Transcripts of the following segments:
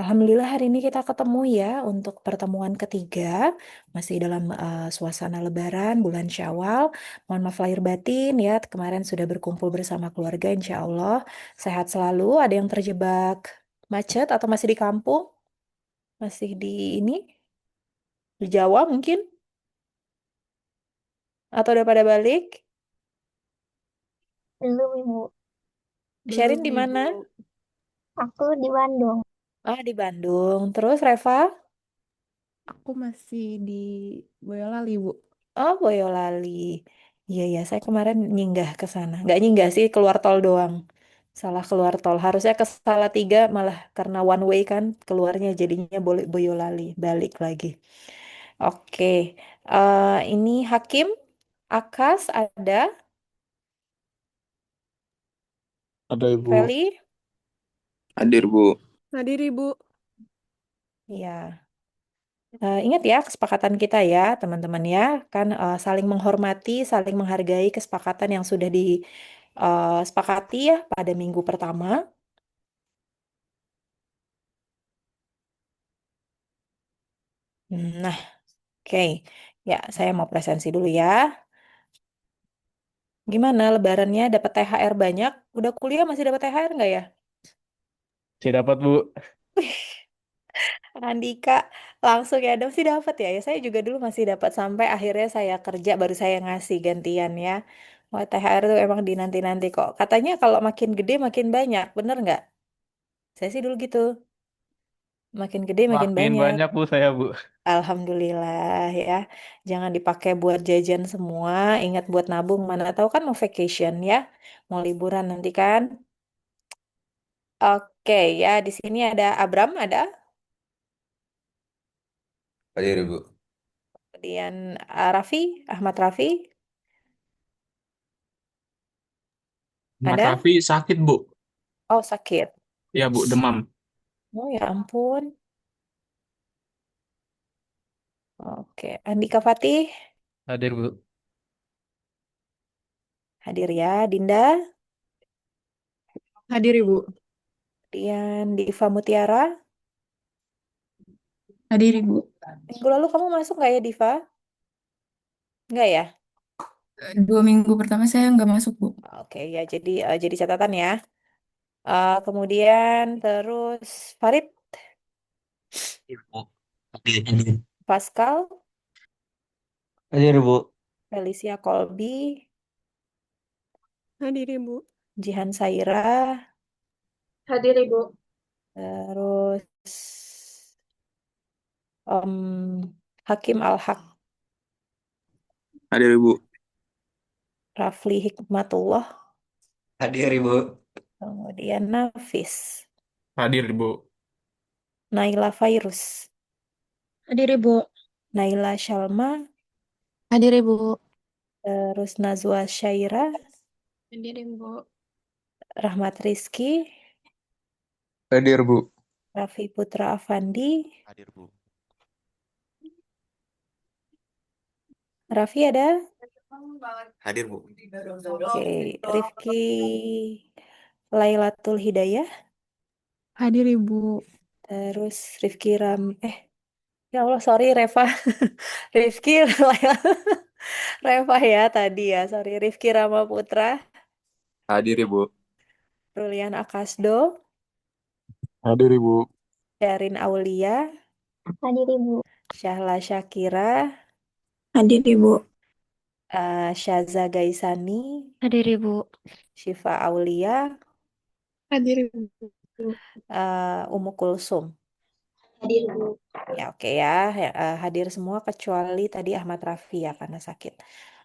Alhamdulillah hari ini kita ketemu ya untuk pertemuan ketiga. Masih dalam suasana Lebaran, bulan Syawal. Mohon maaf lahir batin ya, kemarin sudah berkumpul bersama keluarga, insya Allah. Sehat selalu, ada yang terjebak macet atau masih di kampung? Masih di ini, di Jawa mungkin? Atau udah pada balik? Belum, Ibu. Sherin Belum, di mana? Ibu. Aku di Bandung. Ah, di Bandung. Terus Reva? Aku masih di Boyolali, Bu. Oh, Boyolali. Iya, iya, saya kemarin nyinggah ke sana. Nggak nyinggah sih, keluar tol doang. Salah keluar tol. Harusnya ke Salatiga, malah karena one way kan, keluarnya jadinya boleh Boyolali. Balik lagi. Oke. Ini Hakim, Akas, ada. Ada Ibu. Feli? Hadir, Bu. Hadir, Ibu. Iya. Ingat ya kesepakatan kita ya, teman-teman ya. Kan saling menghormati, saling menghargai kesepakatan yang sudah disepakati ya pada minggu pertama. Nah, oke. Ya, saya mau presensi dulu ya. Gimana lebarannya dapat THR banyak? Udah kuliah masih dapat THR nggak ya? Saya dapat, Bu. Andika langsung ya, sih dapat ya. Ya, saya juga dulu masih dapat sampai akhirnya saya kerja baru saya ngasih gantian ya. Wah, THR tuh emang dinanti-nanti kok. Katanya kalau makin gede makin banyak, bener nggak? Saya sih dulu gitu. Makin gede makin Makin banyak. banyak, Bu, saya, Bu. Alhamdulillah ya. Jangan dipakai buat jajan semua. Ingat buat nabung. Mana tahu kan mau vacation ya. Mau liburan nanti kan. Oke ya, di sini ada Abram, ada. Hadir, Ibu. Kemudian Raffi, Ahmad Raffi, Mas ada. Raffi sakit, Bu. Oh, sakit. Ya, Bu, demam. Oh ya ampun. Oke, Andika Fatih Hadir, Bu. hadir ya. Dinda, Hadir, Ibu. kemudian Diva Mutiara. Hadir, Ibu. Minggu lalu kamu masuk nggak ya, Diva? Nggak ya? 2 minggu pertama saya nggak masuk, Bu. Oke ya, jadi catatan ya. Kemudian terus Farid, Ibu. Hadir, hadir. Pascal, Hadir, Bu. Felicia Kolbi, Hadir, Ibu. Jihan Saira, Hadir, Ibu. terus Hakim Al-Haq, Hadir, Ibu. Rafli Hikmatullah, Hadir, Ibu. kemudian Nafis, Hadir, Ibu. Naila Fairus, Hadir, Ibu. Naila Shalma, Hadir, Ibu. terus Nazwa Syaira, Hadir, Ibu. Rahmat Rizky, Hadir, Bu. Raffi Putra Afandi, Hadir, Bu. Raffi ada? Hadir, Bu. Oke, Rifki Lailatul Hidayah, Hadir, Ibu. terus Rifki ya Allah sorry Reva, Rifki Laila, Reva ya tadi ya, sorry Rifki Rama Putra, Hadir, Ibu. Rulian Akasdo, Hadir, Ibu. Sherin Aulia, Hadir, Ibu. Syahla Syakira, Hadir, Ibu. Syaza Gaisani, Hadir, Ibu. Syifa Aulia, Hadir, Ibu. Umu Kulsum. Hadir, Ibu. Ya oke ya, hadir semua kecuali tadi Ahmad Rafi ya karena sakit.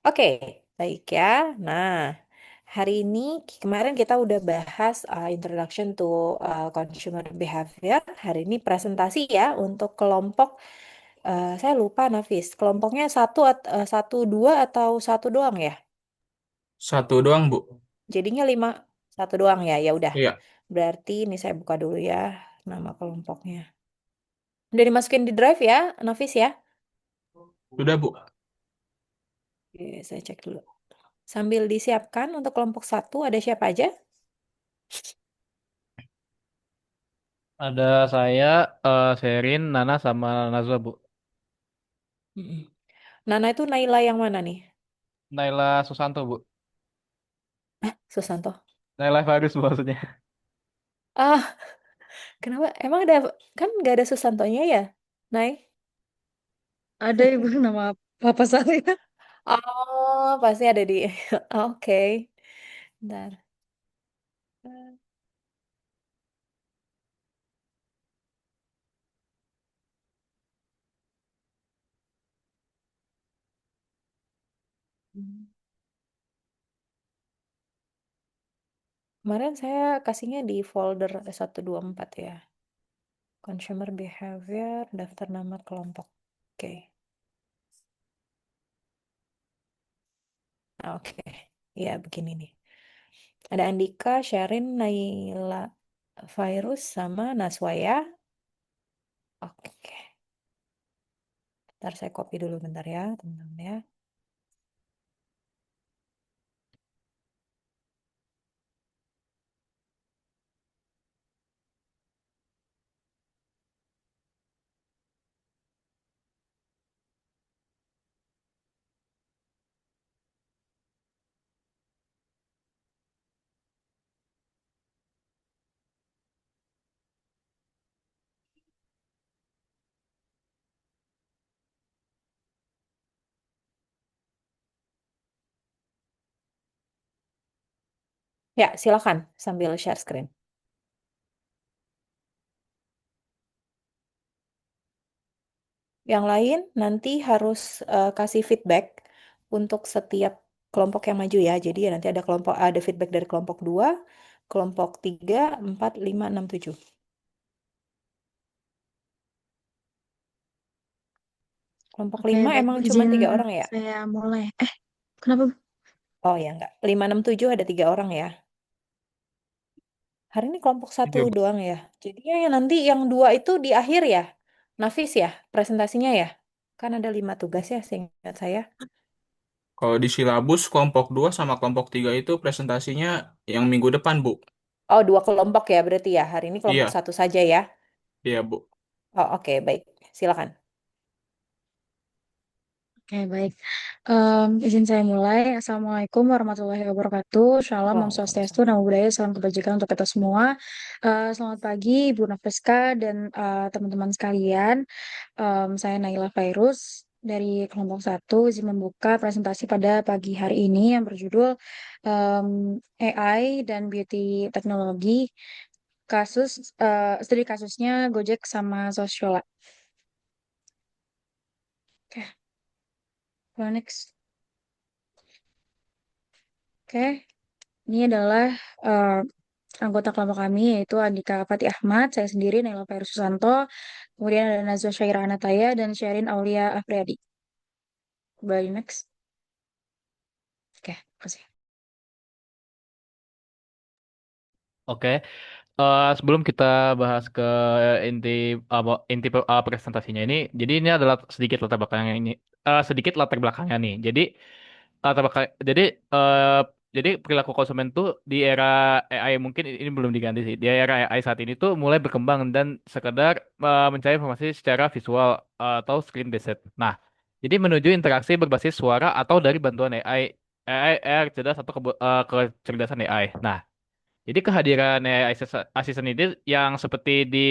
Oke, baik ya. Nah, hari ini kemarin kita udah bahas introduction to consumer behavior. Hari ini presentasi ya untuk kelompok. Saya lupa Nafis, kelompoknya satu dua atau satu doang ya? Satu doang, Bu. Jadinya lima, satu doang ya. Ya udah. Iya. Berarti ini saya buka dulu ya nama kelompoknya. Udah dimasukin di drive ya, Nafis ya? Sudah, Bu. Oke, saya cek dulu. Sambil disiapkan untuk kelompok satu ada siapa aja? Ada saya, Sherin, Nana, sama Nazwa, Bu. Mm-mm. Nana itu Naila yang mana nih? Naila Susanto, Bu. Susanto. Naila Faris, Bu, maksudnya. Ah, kenapa? Emang ada, kan nggak ada Susantonya ya? Nay? Ada ibu nama papa saya. Oh, pasti ada di. Oke. Bentar. Hmm. Kemarin saya kasihnya di folder 124 ya. Consumer behavior, daftar nama kelompok. Oke. Oke. Ya, begini nih. Ada Andika, Sherin, Naila, Virus, sama Naswaya. Oke. Ntar saya copy dulu bentar ya, teman-teman ya. Ya, silakan sambil share screen. Yang lain nanti harus kasih feedback untuk setiap kelompok yang maju ya. Jadi ya nanti ada feedback dari kelompok 2, kelompok 3, 4, 5, 6, 7. Kelompok Oke, 5 baik emang Bu. cuma Izin 3 orang ya? saya mulai. Kenapa Bu? Oh ya enggak. 5, 6, 7 ada 3 orang ya. Hari ini kelompok 1 Tiga, Bu. doang ya. Jadinya ya nanti yang 2 itu di akhir ya. Nafis ya presentasinya ya. Kan ada 5 tugas ya seingat saya. Kalau di silabus kelompok 2 sama kelompok 3 itu presentasinya yang minggu depan, Bu. Oh, 2 kelompok ya berarti ya. Hari ini kelompok Iya, 1 saja ya. iya, Bu. Oh, oke, baik. Silakan. Oke, baik. Izin saya mulai. Assalamualaikum warahmatullahi wabarakatuh. Shalom, Om Swastiastu, Waalaikumsalam. Namo Buddhaya, salam kebajikan untuk kita semua. Selamat pagi, Ibu Nafreska dan teman-teman sekalian. Saya Naila Fairuz dari kelompok 1, izin membuka presentasi pada pagi hari ini yang berjudul AI dan Beauty Teknologi, studi kasusnya Gojek sama Sosiola. Oke, next. Oke. Ini adalah eh, anggota kelompok kami, yaitu Andika Fatih Ahmad, saya sendiri, Naila Fairu Susanto, kemudian ada Nazwa Syaira Anataya, dan Sherin Aulia Afriadi. Kembali next. Oke, makasih. Oke. Sebelum kita bahas ke inti presentasinya ini, jadi ini adalah sedikit latar belakangnya ini, sedikit latar belakangnya nih. Latar belakang, jadi eh, jadi perilaku konsumen tuh di era AI mungkin ini belum diganti sih. Di era AI saat ini tuh mulai berkembang dan sekedar mencari informasi secara visual atau screen based. Nah, jadi menuju interaksi berbasis suara atau dari bantuan AI cerdas atau kecerdasan AI. Nah, jadi kehadiran AI assistant ini yang seperti di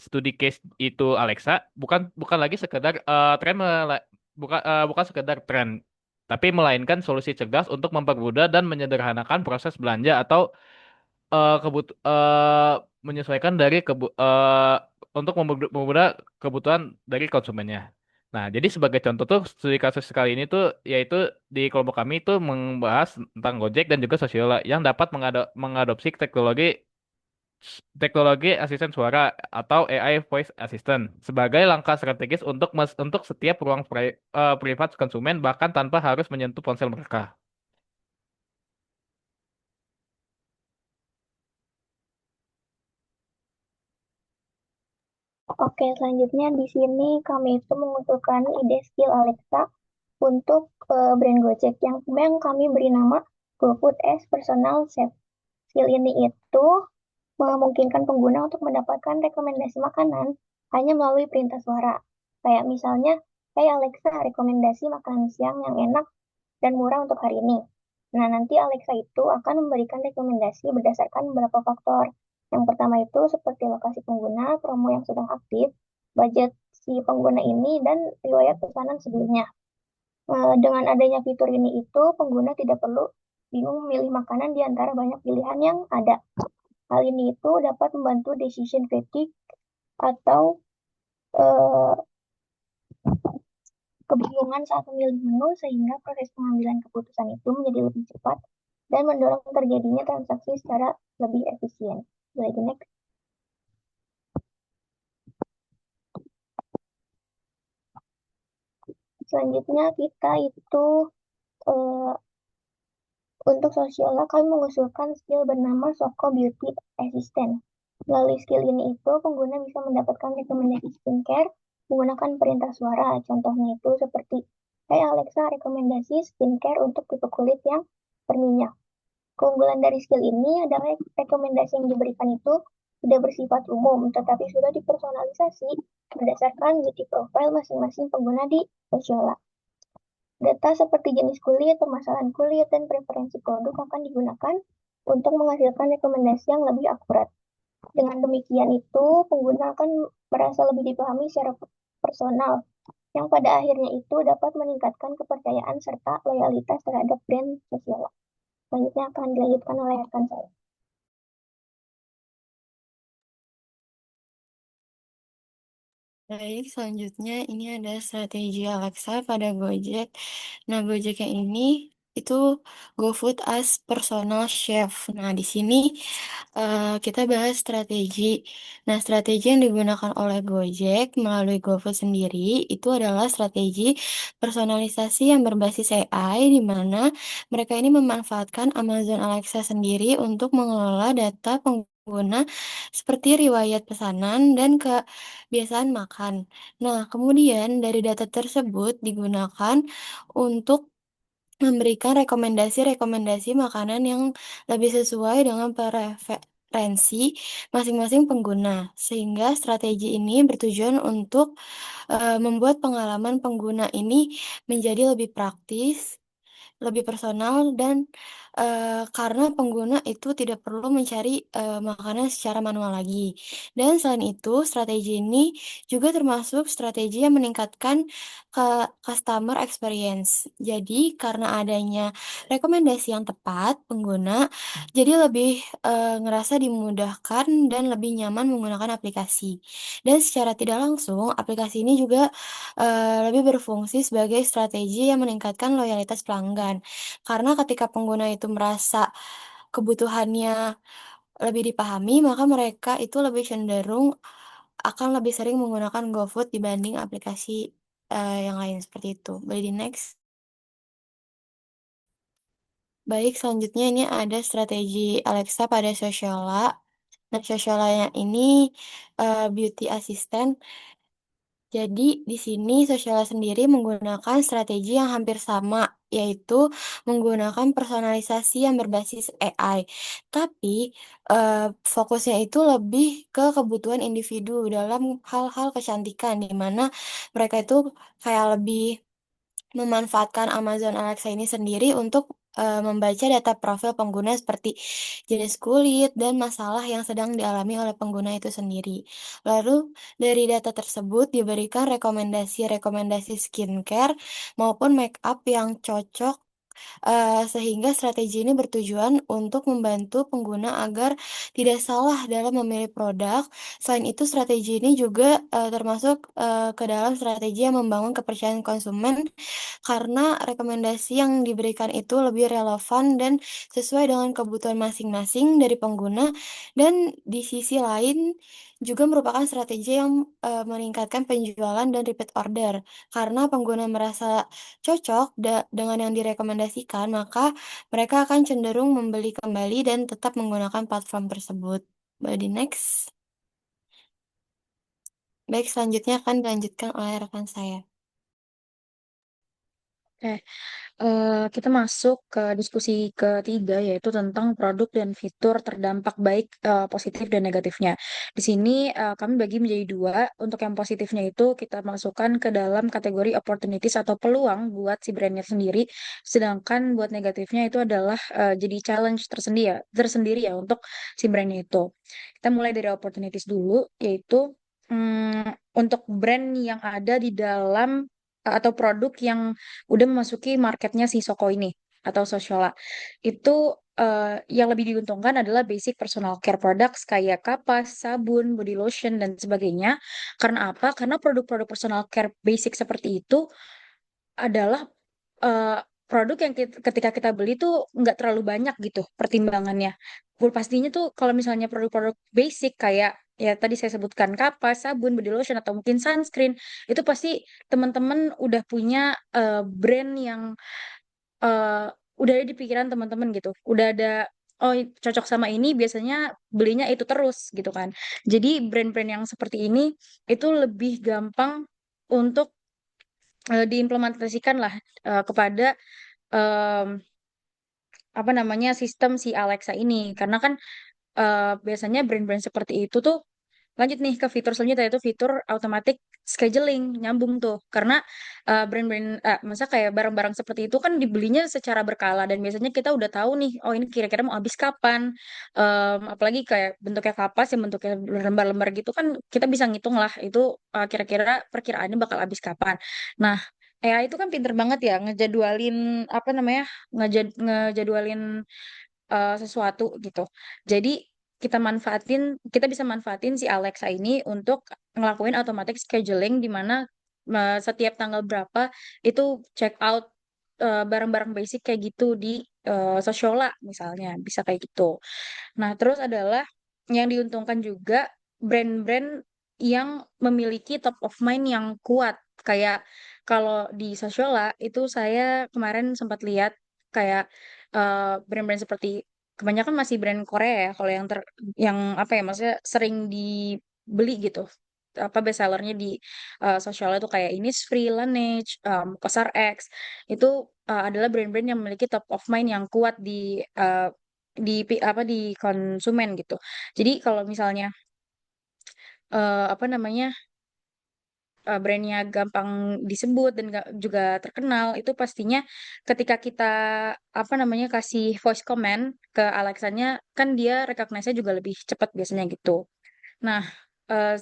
studi case itu Alexa bukan bukan lagi sekedar bukan sekedar tren, tapi melainkan solusi cerdas untuk mempermudah dan menyederhanakan proses belanja atau eh, kebut eh, menyesuaikan dari untuk mempermudah kebutuhan dari konsumennya. Nah, jadi sebagai contoh tuh studi kasus kali ini tuh yaitu di kelompok kami itu membahas tentang Gojek dan juga Sosiola yang dapat mengadopsi teknologi asisten suara atau AI voice assistant sebagai langkah strategis untuk setiap ruang privat konsumen bahkan tanpa harus menyentuh ponsel mereka. Oke, selanjutnya di sini kami itu mengusulkan ide skill Alexa untuk brand Gojek yang kami beri nama GoFood as Personal Chef. Skill ini itu memungkinkan pengguna untuk mendapatkan rekomendasi makanan hanya melalui perintah suara. Kayak misalnya, hey Alexa, rekomendasi makanan siang yang enak dan murah untuk hari ini. Nah, nanti Alexa itu akan memberikan rekomendasi berdasarkan beberapa faktor. Yang pertama itu seperti lokasi pengguna, promo yang sedang aktif, budget si pengguna ini, dan riwayat pesanan sebelumnya. Dengan adanya fitur ini itu, pengguna tidak perlu bingung memilih makanan di antara banyak pilihan yang ada. Hal ini itu dapat membantu decision fatigue atau eh, kebingungan saat memilih menu sehingga proses pengambilan keputusan itu menjadi lebih cepat dan mendorong terjadinya transaksi secara lebih efisien. Boleh di next. Selanjutnya kita itu eh, untuk sosiola kami mengusulkan skill bernama Soko Beauty Assistant. Melalui skill ini itu pengguna bisa mendapatkan rekomendasi skincare menggunakan perintah suara. Contohnya itu seperti, hey Alexa, rekomendasi skincare untuk tipe kulit yang berminyak. Keunggulan dari skill ini adalah rekomendasi yang diberikan itu tidak bersifat umum, tetapi sudah dipersonalisasi berdasarkan beauty profile masing-masing pengguna di Sosiola. Data seperti jenis kulit, permasalahan kulit, dan preferensi produk akan digunakan untuk menghasilkan rekomendasi yang lebih akurat. Dengan demikian itu, pengguna akan merasa lebih dipahami secara personal, yang pada akhirnya itu dapat meningkatkan kepercayaan serta loyalitas terhadap brand Sosiola. Selanjutnya akan dilanjutkan oleh rekan saya. Baik, selanjutnya ini ada strategi Alexa pada Gojek. Nah, Gojek yang ini itu GoFood as personal chef. Nah, di sini kita bahas strategi. Nah, strategi yang digunakan oleh Gojek melalui GoFood sendiri itu adalah strategi personalisasi yang berbasis AI, di mana mereka ini memanfaatkan Amazon Alexa sendiri untuk mengelola data pengguna seperti riwayat pesanan dan kebiasaan makan. Nah, kemudian dari data tersebut digunakan untuk memberikan rekomendasi-rekomendasi makanan yang lebih sesuai dengan preferensi masing-masing pengguna. Sehingga strategi ini bertujuan untuk membuat pengalaman pengguna ini menjadi lebih praktis, lebih personal, dan karena pengguna itu tidak perlu mencari makanan secara manual lagi. Dan selain itu, strategi ini juga termasuk strategi yang meningkatkan ke customer experience. Jadi, karena adanya rekomendasi yang tepat, pengguna jadi lebih ngerasa dimudahkan dan lebih nyaman menggunakan aplikasi. Dan secara tidak langsung, aplikasi ini juga lebih berfungsi sebagai strategi yang meningkatkan loyalitas pelanggan. Karena ketika pengguna itu merasa kebutuhannya lebih dipahami, maka mereka itu lebih cenderung akan lebih sering menggunakan GoFood dibanding aplikasi yang lain seperti itu. Boleh di next. Baik, selanjutnya ini ada strategi Alexa pada Sociala. Nah, Sociala yang ini beauty assistant. Jadi, di sini Sosial sendiri menggunakan strategi yang hampir sama, yaitu menggunakan personalisasi yang berbasis AI. Tapi, fokusnya itu lebih ke kebutuhan individu dalam hal-hal kecantikan, di mana mereka itu kayak lebih memanfaatkan Amazon Alexa ini sendiri untuk membaca data profil pengguna seperti jenis kulit dan masalah yang sedang dialami oleh pengguna itu sendiri. Lalu, dari data tersebut diberikan rekomendasi-rekomendasi skincare maupun make up yang cocok, sehingga strategi ini bertujuan untuk membantu pengguna agar tidak salah dalam memilih produk. Selain itu, strategi ini juga termasuk ke dalam strategi yang membangun kepercayaan konsumen, karena rekomendasi yang diberikan itu lebih relevan dan sesuai dengan kebutuhan masing-masing dari pengguna, dan di sisi lain juga merupakan strategi yang meningkatkan penjualan dan repeat order. Karena pengguna merasa cocok dengan yang direkomendasikan, maka mereka akan cenderung membeli kembali dan tetap menggunakan platform tersebut. Body next. Baik, selanjutnya akan dilanjutkan oleh rekan saya. Eh, kita masuk ke diskusi ketiga yaitu tentang produk dan fitur terdampak baik, positif dan negatifnya. Di sini kami bagi menjadi dua. Untuk yang positifnya itu kita masukkan ke dalam kategori opportunities atau peluang buat si brandnya sendiri. Sedangkan buat negatifnya itu adalah jadi challenge tersendiri ya untuk si brandnya itu. Kita mulai dari opportunities dulu yaitu untuk brand yang ada di dalam atau produk yang udah memasuki marketnya si Soko ini atau Sociala. Itu yang lebih diuntungkan adalah basic personal care products kayak kapas, sabun, body lotion, dan sebagainya. Karena apa? Karena produk-produk personal care basic seperti itu adalah eh, produk yang ketika kita beli tuh nggak terlalu banyak gitu pertimbangannya. Pastinya tuh kalau misalnya produk-produk basic kayak ya tadi saya sebutkan kapas, sabun, body lotion atau mungkin sunscreen itu pasti teman-teman udah punya brand yang eh, udah ada di pikiran teman-teman gitu. Udah ada oh cocok sama ini biasanya belinya itu terus gitu kan. Jadi brand-brand yang seperti ini itu lebih gampang untuk diimplementasikan lah kepada em, apa namanya sistem si Alexa ini karena kan biasanya brand-brand seperti itu tuh lanjut nih ke fitur selanjutnya yaitu fitur automatic scheduling nyambung tuh karena brand-brand masa kayak barang-barang seperti itu kan dibelinya secara berkala dan biasanya kita udah tahu nih oh ini kira-kira mau habis kapan. Apalagi kayak bentuknya kapas yang bentuknya lembar-lembar gitu kan kita bisa ngitung lah itu kira-kira perkiraannya bakal habis kapan. Nah AI itu kan pinter banget ya ngejadwalin apa namanya ngejadwalin sesuatu gitu. Jadi kita bisa manfaatin si Alexa ini untuk ngelakuin automatic scheduling di mana setiap tanggal berapa itu check out barang-barang basic kayak gitu di Sociola misalnya bisa kayak gitu. Nah, terus adalah yang diuntungkan juga brand-brand yang memiliki top of mind yang kuat. Kayak kalau di Sociola itu saya kemarin sempat lihat kayak brand-brand seperti kebanyakan masih brand Korea ya. Kalau yang apa ya maksudnya sering dibeli gitu. Apa best sellernya di Sociola itu kayak Innisfree, Laneige, Cosar X itu adalah brand-brand yang memiliki top of mind yang kuat di konsumen gitu. Jadi kalau misalnya apa namanya brandnya gampang disebut dan juga terkenal itu pastinya ketika kita apa namanya kasih voice comment ke Alexanya kan dia recognize-nya juga lebih cepat biasanya gitu. Nah,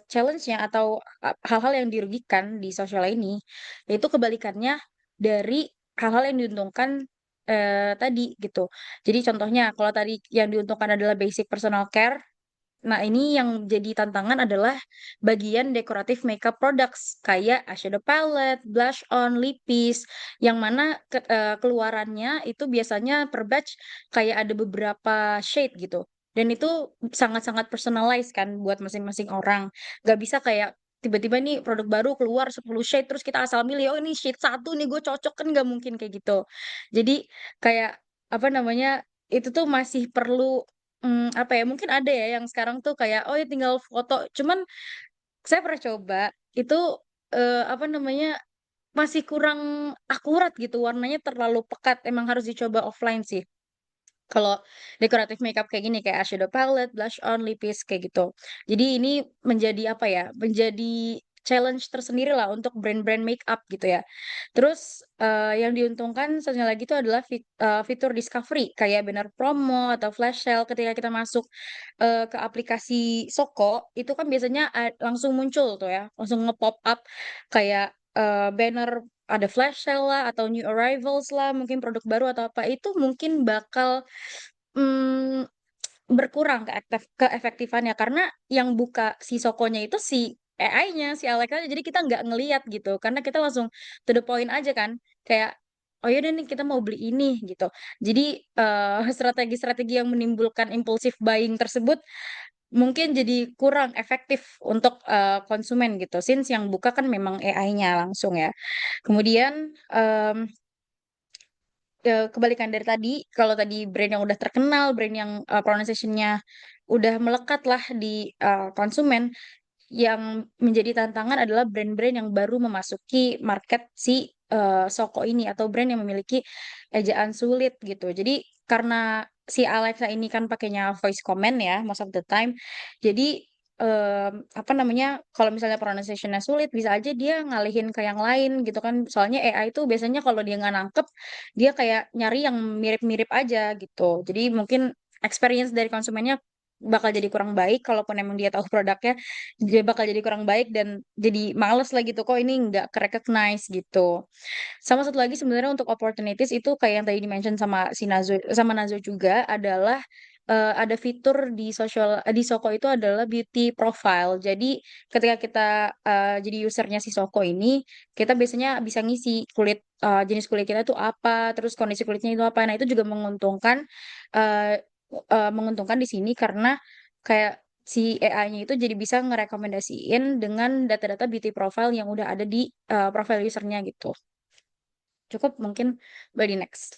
challenge-nya atau hal-hal yang dirugikan di sosial ini yaitu kebalikannya dari hal-hal yang diuntungkan tadi gitu. Jadi contohnya kalau tadi yang diuntungkan adalah basic personal care. Nah, ini yang jadi tantangan adalah bagian dekoratif makeup products kayak eyeshadow palette, blush on, lippies, yang mana keluarannya itu biasanya per batch kayak ada beberapa shade gitu. Dan itu sangat-sangat personalized kan buat masing-masing orang. Gak bisa kayak tiba-tiba nih produk baru keluar 10 shade terus kita asal milih, oh ini shade satu nih gue cocok kan gak mungkin kayak gitu. Jadi kayak apa namanya itu tuh masih perlu apa ya, mungkin ada ya yang sekarang tuh kayak, oh ya tinggal foto. Cuman saya pernah coba, itu apa namanya, masih kurang akurat gitu, warnanya terlalu pekat. Emang harus dicoba offline sih. Kalau dekoratif makeup kayak gini, kayak eyeshadow palette, blush on, lippies, kayak gitu. Jadi ini menjadi apa ya, menjadi challenge tersendiri lah untuk brand-brand makeup gitu ya. Terus yang diuntungkan satunya lagi itu adalah fitur discovery kayak banner promo atau flash sale ketika kita masuk ke aplikasi Soko itu kan biasanya langsung muncul tuh ya, langsung nge-pop up kayak banner ada flash sale lah atau new arrivals lah, mungkin produk baru atau apa itu mungkin bakal mm, berkurang keefektifannya karena yang buka si Sokonya itu si AI-nya, si Alexa, jadi kita nggak ngeliat gitu karena kita langsung to the point aja kan kayak oh yaudah nih kita mau beli ini gitu. Jadi strategi-strategi yang menimbulkan impulsif buying tersebut mungkin jadi kurang efektif untuk konsumen gitu since yang buka kan memang AI-nya langsung ya. Kemudian kebalikan dari tadi, kalau tadi brand yang udah terkenal, brand yang pronunciation-nya udah melekat lah di konsumen, yang menjadi tantangan adalah brand-brand yang baru memasuki market si Soko ini atau brand yang memiliki ejaan sulit gitu. Jadi karena si Alexa ini kan pakainya voice command ya most of the time. Jadi apa namanya, kalau misalnya pronunciation-nya sulit bisa aja dia ngalihin ke yang lain gitu kan. Soalnya AI itu biasanya kalau dia nggak nangkep dia kayak nyari yang mirip-mirip aja gitu. Jadi mungkin experience dari konsumennya bakal jadi kurang baik, kalaupun emang dia tahu produknya dia bakal jadi kurang baik dan jadi males lah gitu, kok ini nggak recognize gitu. Sama satu lagi sebenarnya untuk opportunities itu kayak yang tadi dimention sama si Nazo sama Nazo juga adalah ada fitur di di Soko itu adalah beauty profile. Jadi ketika kita jadi usernya si Soko ini, kita biasanya bisa ngisi jenis kulit kita tuh apa, terus kondisi kulitnya itu apa. Nah, itu juga uh, menguntungkan di sini karena kayak si AI-nya itu jadi bisa ngerekomendasiin dengan data-data beauty profile yang udah ada di profile usernya gitu. Cukup mungkin body next.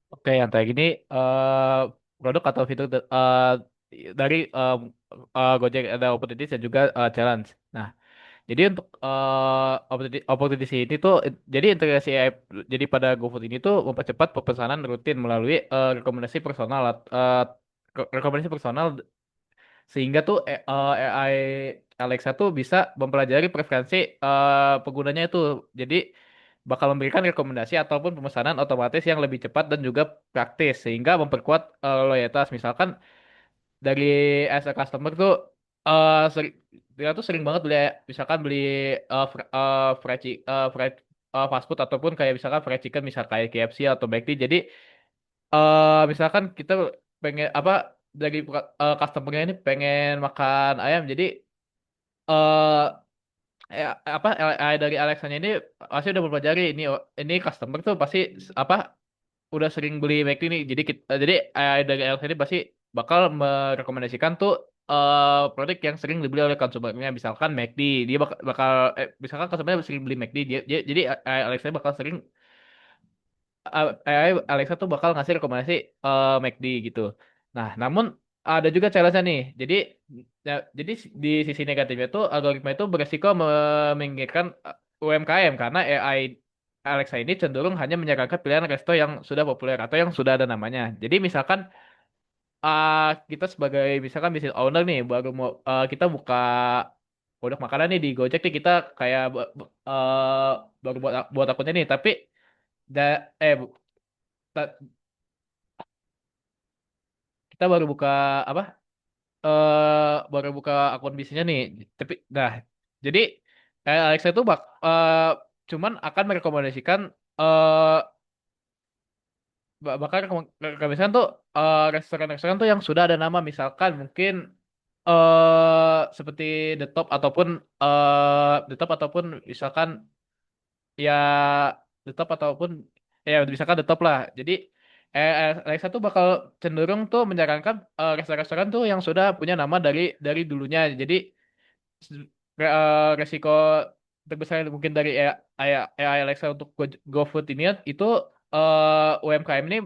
Oke, yang kayak gini produk atau fitur dari Gojek ada opportunities dan juga challenge. Nah, jadi untuk opportunities ini tuh, jadi integrasi AI, jadi pada GoFood ini tuh mempercepat pemesanan rutin melalui rekomendasi personal sehingga tuh AI Alexa tuh bisa mempelajari preferensi penggunanya itu. Jadi bakal memberikan rekomendasi ataupun pemesanan otomatis yang lebih cepat dan juga praktis sehingga memperkuat loyalitas. Misalkan dari as a customer tuh sering dia tuh sering banget beli, misalkan beli fast food ataupun kayak misalkan fried chicken misal kayak KFC atau McD. Jadi misalkan kita pengen apa, dari customernya ini pengen makan ayam, jadi eh apa AI dari Alexanya ini pasti udah mempelajari ini customer tuh pasti apa udah sering beli McD nih, jadi AI dari Alexa ini pasti bakal merekomendasikan tuh produk yang sering dibeli oleh konsumernya, misalkan McD, dia misalkan konsumennya sering beli McD, jadi AI Alexa bakal sering AI Alexa tuh bakal ngasih rekomendasi McD gitu. Nah, namun ada juga challenge-nya nih. Jadi di sisi negatifnya tuh algoritma itu beresiko meminggirkan UMKM karena AI Alexa ini cenderung hanya menyarankan pilihan resto yang sudah populer atau yang sudah ada namanya. Jadi misalkan uh, kita sebagai misalkan business owner nih kita buka produk makanan nih di Gojek nih, kita kayak baru buat akunnya nih, tapi da, eh bu- ta- kita apa baru buka akun bisnisnya nih, tapi nah, jadi Alexa itu cuman akan merekomendasikan eh bakal rekomendasikan tuh restoran-restoran tuh yang sudah ada nama, misalkan mungkin seperti The Top ataupun misalkan ya The Top ataupun ya misalkan The Top lah. Jadi Alexa tuh bakal cenderung tuh menyarankan restoran-restoran tuh yang sudah punya nama dari dulunya. Jadi resiko terbesar mungkin dari AI Alexa untuk GoFood ini itu UMKM ini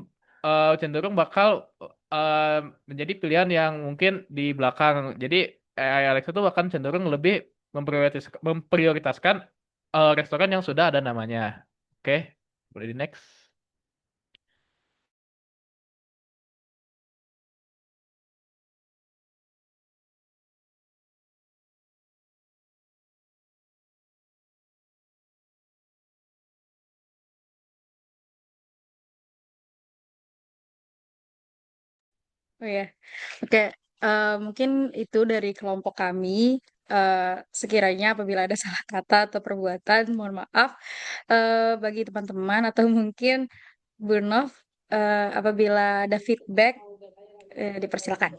cenderung bakal eh, menjadi pilihan yang mungkin di belakang. Jadi AI Alexa itu akan cenderung lebih memprioritaskan restoran yang sudah ada namanya. Oke, boleh di next. Oh ya, oke. Mungkin itu dari kelompok kami. Eh, Sekiranya apabila ada salah kata atau perbuatan, mohon maaf. Bagi teman-teman atau mungkin Bu Nov, apabila ada feedback, dipersilakan.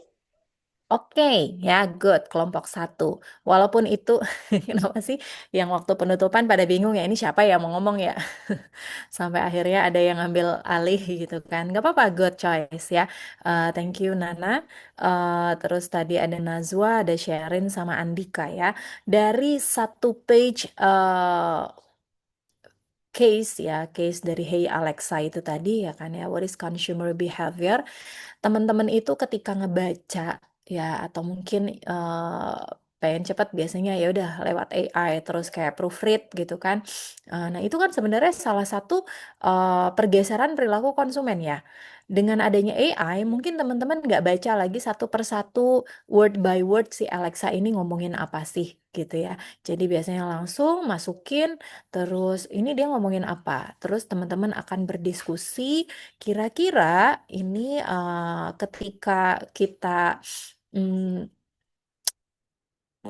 Oke, ya good, kelompok satu. Walaupun itu, kenapa sih yang waktu penutupan pada bingung ya, ini siapa yang mau ngomong ya? Sampai akhirnya ada yang ngambil alih gitu kan. Gak apa-apa, good choice ya. Thank you Nana. Terus tadi ada Nazwa, ada Sherin sama Andika ya. Dari satu page case ya, case dari Hey Alexa itu tadi ya kan ya, what is consumer behavior? Teman-teman itu ketika ngebaca ya atau mungkin pengen cepat biasanya ya udah lewat AI terus kayak proofread gitu kan. Nah, itu kan sebenarnya salah satu pergeseran perilaku konsumen ya. Dengan adanya AI, mungkin teman-teman nggak baca lagi satu persatu word by word si Alexa ini ngomongin apa sih gitu ya. Jadi biasanya langsung masukin, terus ini dia ngomongin apa. Terus teman-teman akan berdiskusi, kira-kira ini ketika kita mm,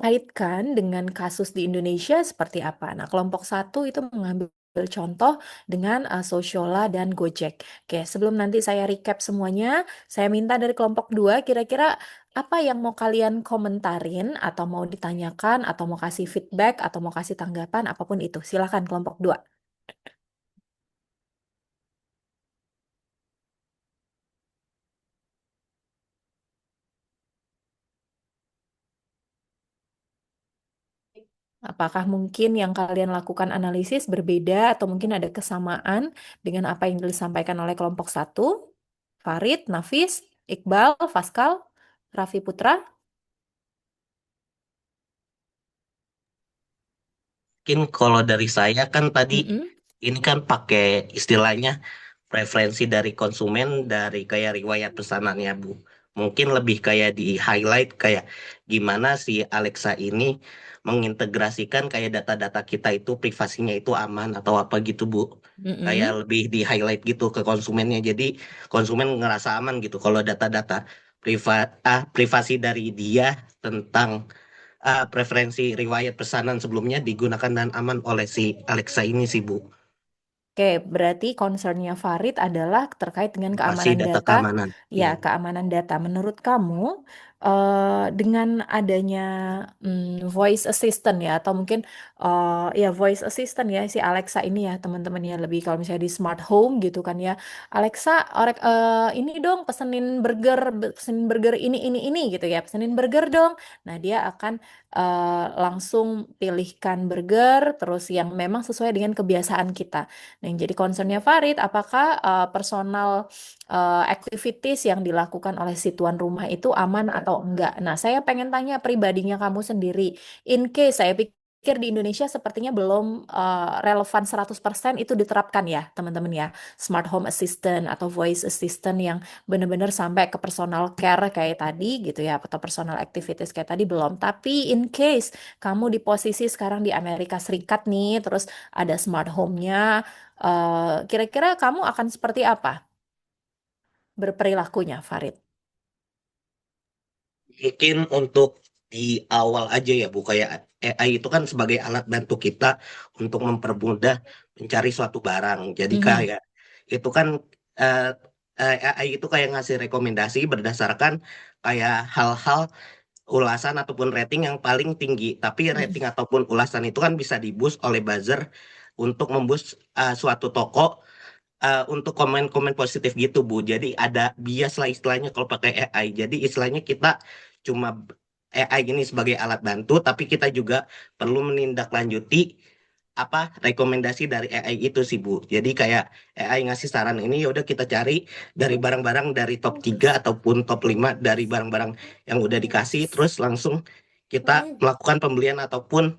kaitkan dengan kasus di Indonesia seperti apa. Nah, kelompok satu itu mengambil contoh dengan Sociola dan Gojek. Oke, sebelum nanti saya recap semuanya, saya minta dari kelompok dua kira-kira apa yang mau kalian komentarin atau mau ditanyakan atau mau kasih feedback atau mau kasih tanggapan apapun itu. Silakan kelompok dua. Apakah mungkin yang kalian lakukan analisis berbeda atau mungkin ada kesamaan dengan apa yang disampaikan oleh kelompok satu? Farid, Nafis, Iqbal, Faskal, Raffi Putra? Mungkin kalau dari saya kan tadi Mm-mm. ini kan pakai istilahnya preferensi dari konsumen dari kayak riwayat pesanannya Bu. Mungkin lebih kayak di highlight kayak gimana si Alexa ini mengintegrasikan kayak data-data kita itu privasinya itu aman atau apa gitu Bu. Kayak Mm-mm. lebih di highlight gitu ke konsumennya. Jadi konsumen ngerasa aman gitu kalau data-data privasi dari dia tentang preferensi riwayat pesanan sebelumnya digunakan dan aman oleh si Alexa ini sih Bu. Oke, berarti concernnya Farid adalah terkait dengan Privasi keamanan data data. keamanan. Ya, Iya. keamanan data. Menurut kamu, dengan adanya voice assistant ya, atau mungkin ya voice assistant ya, si Alexa ini ya, teman-teman ya, lebih kalau misalnya di smart home gitu kan ya, Alexa, ini dong pesenin burger ini gitu ya, pesenin burger dong. Nah, dia akan langsung pilihkan burger, terus yang memang sesuai dengan kebiasaan kita. Nah, yang jadi concernnya Farid, apakah personal activities yang dilakukan oleh si tuan rumah itu aman atau enggak? Nah, saya pengen tanya pribadinya kamu sendiri. In case saya pikir di Indonesia sepertinya belum relevan 100% itu diterapkan ya, teman-teman ya. Smart home assistant atau voice assistant yang benar-benar sampai ke personal care kayak tadi gitu ya, atau personal activities kayak tadi belum. Tapi in case kamu di posisi sekarang di Amerika Serikat nih, terus ada smart home-nya, kira-kira kamu akan seperti apa berperilakunya, Farid? Mungkin untuk di awal aja ya Bu, kayak AI itu kan sebagai alat bantu kita untuk mempermudah mencari suatu barang. Jadi Mhm. kayak itu kan eh, AI itu kayak ngasih rekomendasi berdasarkan kayak hal-hal ulasan ataupun rating yang paling tinggi. Tapi rating Mhm. ataupun ulasan itu kan bisa di-boost oleh buzzer untuk memboost suatu toko untuk komen-komen positif gitu Bu. Jadi ada bias lah istilahnya kalau pakai AI. Jadi istilahnya kita cuma AI ini sebagai alat bantu, tapi kita juga perlu menindaklanjuti apa rekomendasi dari AI itu sih Bu. Jadi kayak AI ngasih saran ini ya udah kita cari dari barang-barang dari top 3 ataupun top 5 dari barang-barang yang udah dikasih terus langsung kita melakukan pembelian ataupun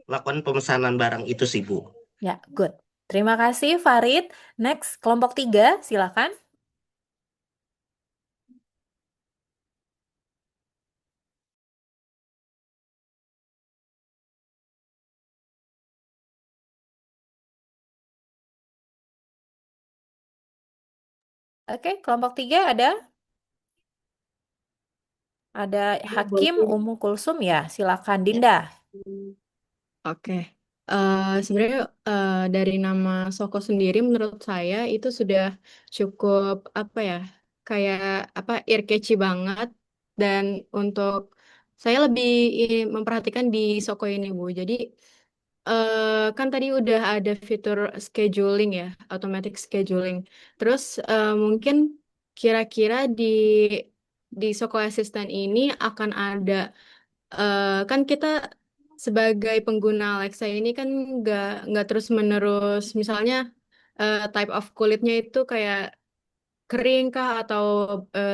melakukan pemesanan barang itu sih Bu. Ya, good. Terima kasih, Farid. Next, kelompok tiga, silakan. Oke, kelompok tiga ada Hakim, Umu Kulsum ya. Silakan, Dinda. Oke. Sebenarnya dari nama Soko sendiri menurut saya itu sudah cukup apa ya, kayak apa ear-catchy banget, dan untuk saya lebih memperhatikan di Soko ini Bu. Jadi kan tadi udah ada fitur scheduling ya, automatic scheduling. Terus mungkin kira-kira di Soko Assistant ini akan ada, kan kita sebagai pengguna Alexa ini kan nggak terus menerus, misalnya type of kulitnya itu kayak kering kah atau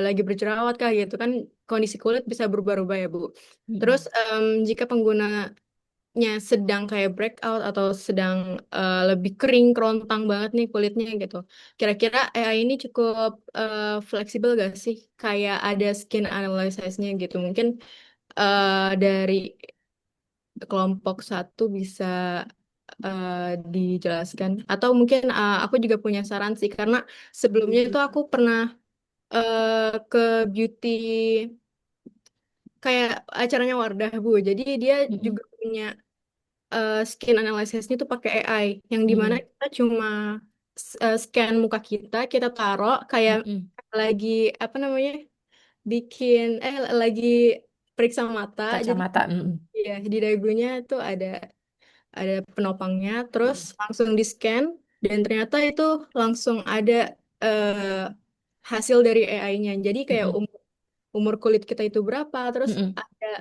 lagi berjerawat kah gitu kan, kondisi kulit bisa berubah-ubah ya, Bu. Terus jika penggunanya sedang kayak breakout atau sedang lebih kering, kerontang banget nih kulitnya gitu. Kira-kira AI ini cukup fleksibel gak sih? Kayak ada skin analysis-nya gitu. Mungkin dari kelompok satu bisa dijelaskan. Atau mungkin aku juga punya saran sih, karena sebelumnya itu aku pernah ke beauty kayak acaranya Wardah, Bu. Jadi dia juga punya skin analysisnya tuh pakai AI, yang dimana kita cuma scan muka kita, kita taruh kayak lagi apa namanya, bikin lagi periksa mata. Jadi Kacamata. ya di dagunya tuh ada penopangnya, terus langsung di scan dan ternyata itu langsung ada eh, hasil dari AI-nya. Jadi kayak umur kulit kita itu berapa, terus ada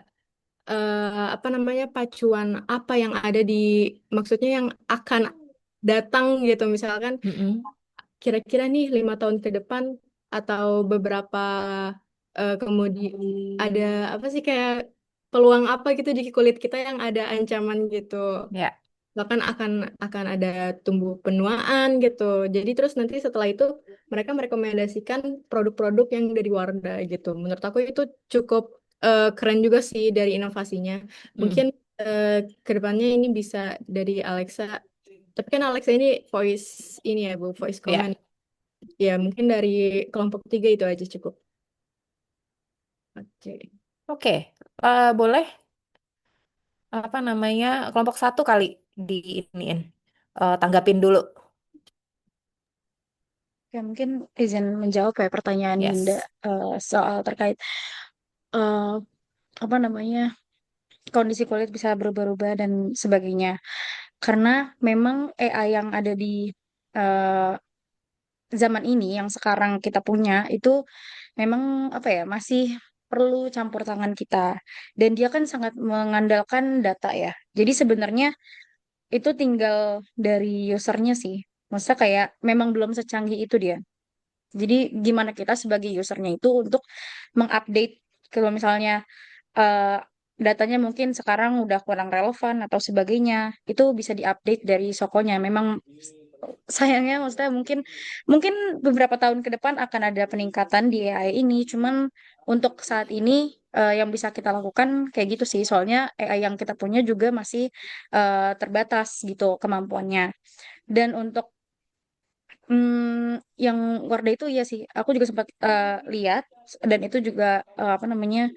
apa namanya, pacuan apa yang ada di, maksudnya yang akan datang gitu. Misalkan kira-kira nih 5 tahun ke depan atau beberapa kemudian ada apa sih, kayak peluang apa gitu di kulit kita yang ada ancaman gitu. Ya. Bahkan akan ada tumbuh penuaan gitu. Jadi terus nanti setelah itu mereka merekomendasikan produk-produk yang dari Wardah gitu. Menurut aku itu cukup keren juga sih dari inovasinya. Mungkin eh, ke depannya ini bisa dari Alexa. Tapi kan Alexa ini voice ini ya, Bu, voice Ya. command. Ya, mungkin dari kelompok 3 itu aja cukup. Oke. Oke. Boleh apa namanya kelompok satu kali di iniin tanggapin dulu. Ya, mungkin izin menjawab ya pertanyaan Dinda Yes. soal terkait eh, apa namanya kondisi kulit bisa berubah-ubah dan sebagainya. Karena memang AI yang ada di eh, zaman ini yang sekarang kita punya itu memang apa ya masih perlu campur tangan kita. Dan dia kan sangat mengandalkan data ya. Jadi sebenarnya itu tinggal dari usernya sih. Maksudnya kayak memang belum secanggih itu dia. Jadi gimana kita sebagai usernya itu untuk mengupdate kalau misalnya eh, datanya mungkin sekarang udah kurang relevan atau sebagainya, itu bisa diupdate dari sokonya. Memang sayangnya maksudnya mungkin mungkin beberapa tahun ke depan akan ada peningkatan di AI ini. Cuman untuk saat ini yang bisa kita lakukan kayak gitu sih. Soalnya AI yang kita punya juga masih terbatas gitu kemampuannya. Dan untuk yang Wardah itu iya sih, aku juga sempat lihat dan itu juga apa namanya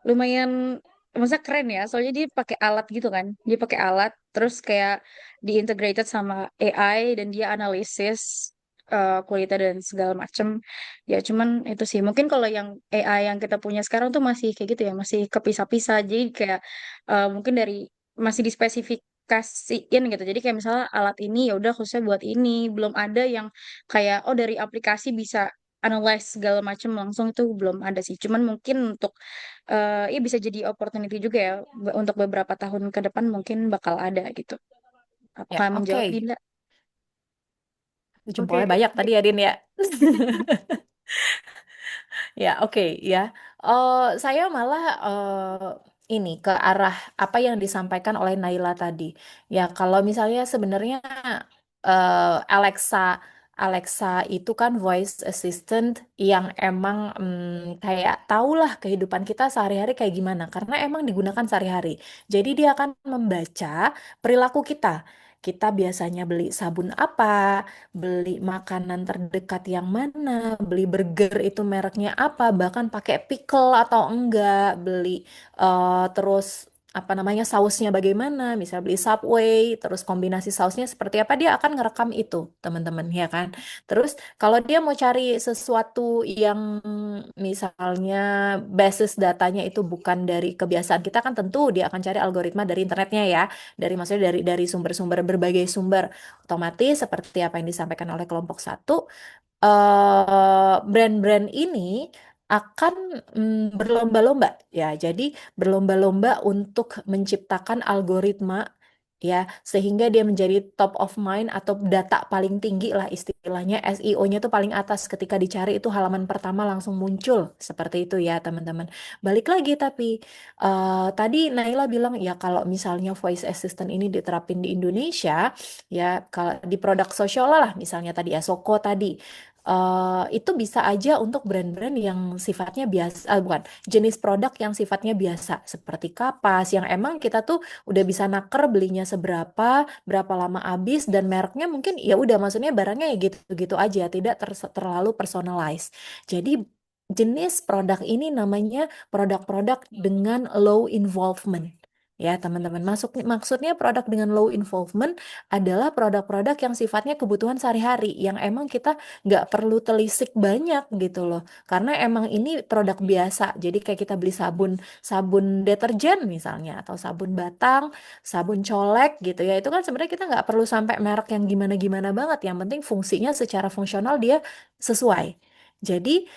lumayan, masa keren ya. Soalnya dia pakai alat gitu kan, dia pakai alat terus kayak diintegrated sama AI dan dia analisis kualitas dan segala macem. Ya cuman itu sih, mungkin kalau yang AI yang kita punya sekarang tuh masih kayak gitu ya, masih kepisah-pisah. Jadi kayak mungkin dari masih dispesifikasiin gitu. Jadi kayak misalnya alat ini ya udah khususnya buat ini, belum ada yang kayak oh dari aplikasi bisa analyze segala macam langsung, itu belum ada sih. Cuman mungkin untuk ya bisa jadi opportunity juga ya untuk beberapa tahun ke depan mungkin bakal ada gitu. Ya, Apakah oke. menjawab Dinda? Jempolnya Oke. banyak tadi ya, Din ya. Ya, oke ya. Saya malah ini ke arah apa yang disampaikan oleh Naila tadi. Ya, kalau misalnya sebenarnya Alexa Alexa itu kan voice assistant yang emang kayak tahulah kehidupan kita sehari-hari kayak gimana karena emang digunakan sehari-hari. Jadi dia akan membaca perilaku kita. Kita biasanya beli sabun apa, beli makanan terdekat yang mana, beli burger itu mereknya apa, bahkan pakai pickle atau enggak, beli terus apa namanya sausnya bagaimana, misal beli Subway, terus kombinasi sausnya seperti apa, dia akan ngerekam itu, teman-teman, ya kan. Terus kalau dia mau cari sesuatu yang misalnya basis datanya itu bukan dari kebiasaan kita kan tentu dia akan cari algoritma dari internetnya ya, dari maksudnya dari sumber-sumber berbagai sumber otomatis seperti apa yang disampaikan oleh kelompok satu, brand-brand ini akan berlomba-lomba ya. Jadi berlomba-lomba untuk menciptakan algoritma ya, sehingga dia menjadi top of mind atau data paling tinggi lah istilahnya, SEO-nya tuh paling atas ketika dicari itu halaman pertama langsung muncul seperti itu ya teman-teman. Balik lagi tapi tadi Naila bilang ya kalau misalnya voice assistant ini diterapin di Indonesia ya kalau di produk sosial lah misalnya tadi ya Soko tadi itu bisa aja untuk brand-brand yang sifatnya biasa, bukan jenis produk yang sifatnya biasa seperti kapas yang emang kita tuh udah bisa naker belinya seberapa, berapa lama habis dan mereknya mungkin ya udah maksudnya barangnya ya gitu-gitu aja, tidak terlalu personalized. Jadi jenis produk ini namanya produk-produk dengan low involvement. Ya, teman-teman. Maksudnya produk dengan low involvement adalah produk-produk yang sifatnya kebutuhan sehari-hari, yang emang kita nggak perlu telisik banyak gitu loh. Karena emang ini produk biasa. Jadi kayak kita beli sabun deterjen misalnya atau sabun batang, sabun colek gitu ya. Itu kan sebenarnya kita nggak perlu sampai merek yang gimana-gimana banget. Yang penting fungsinya secara fungsional dia sesuai. Jadi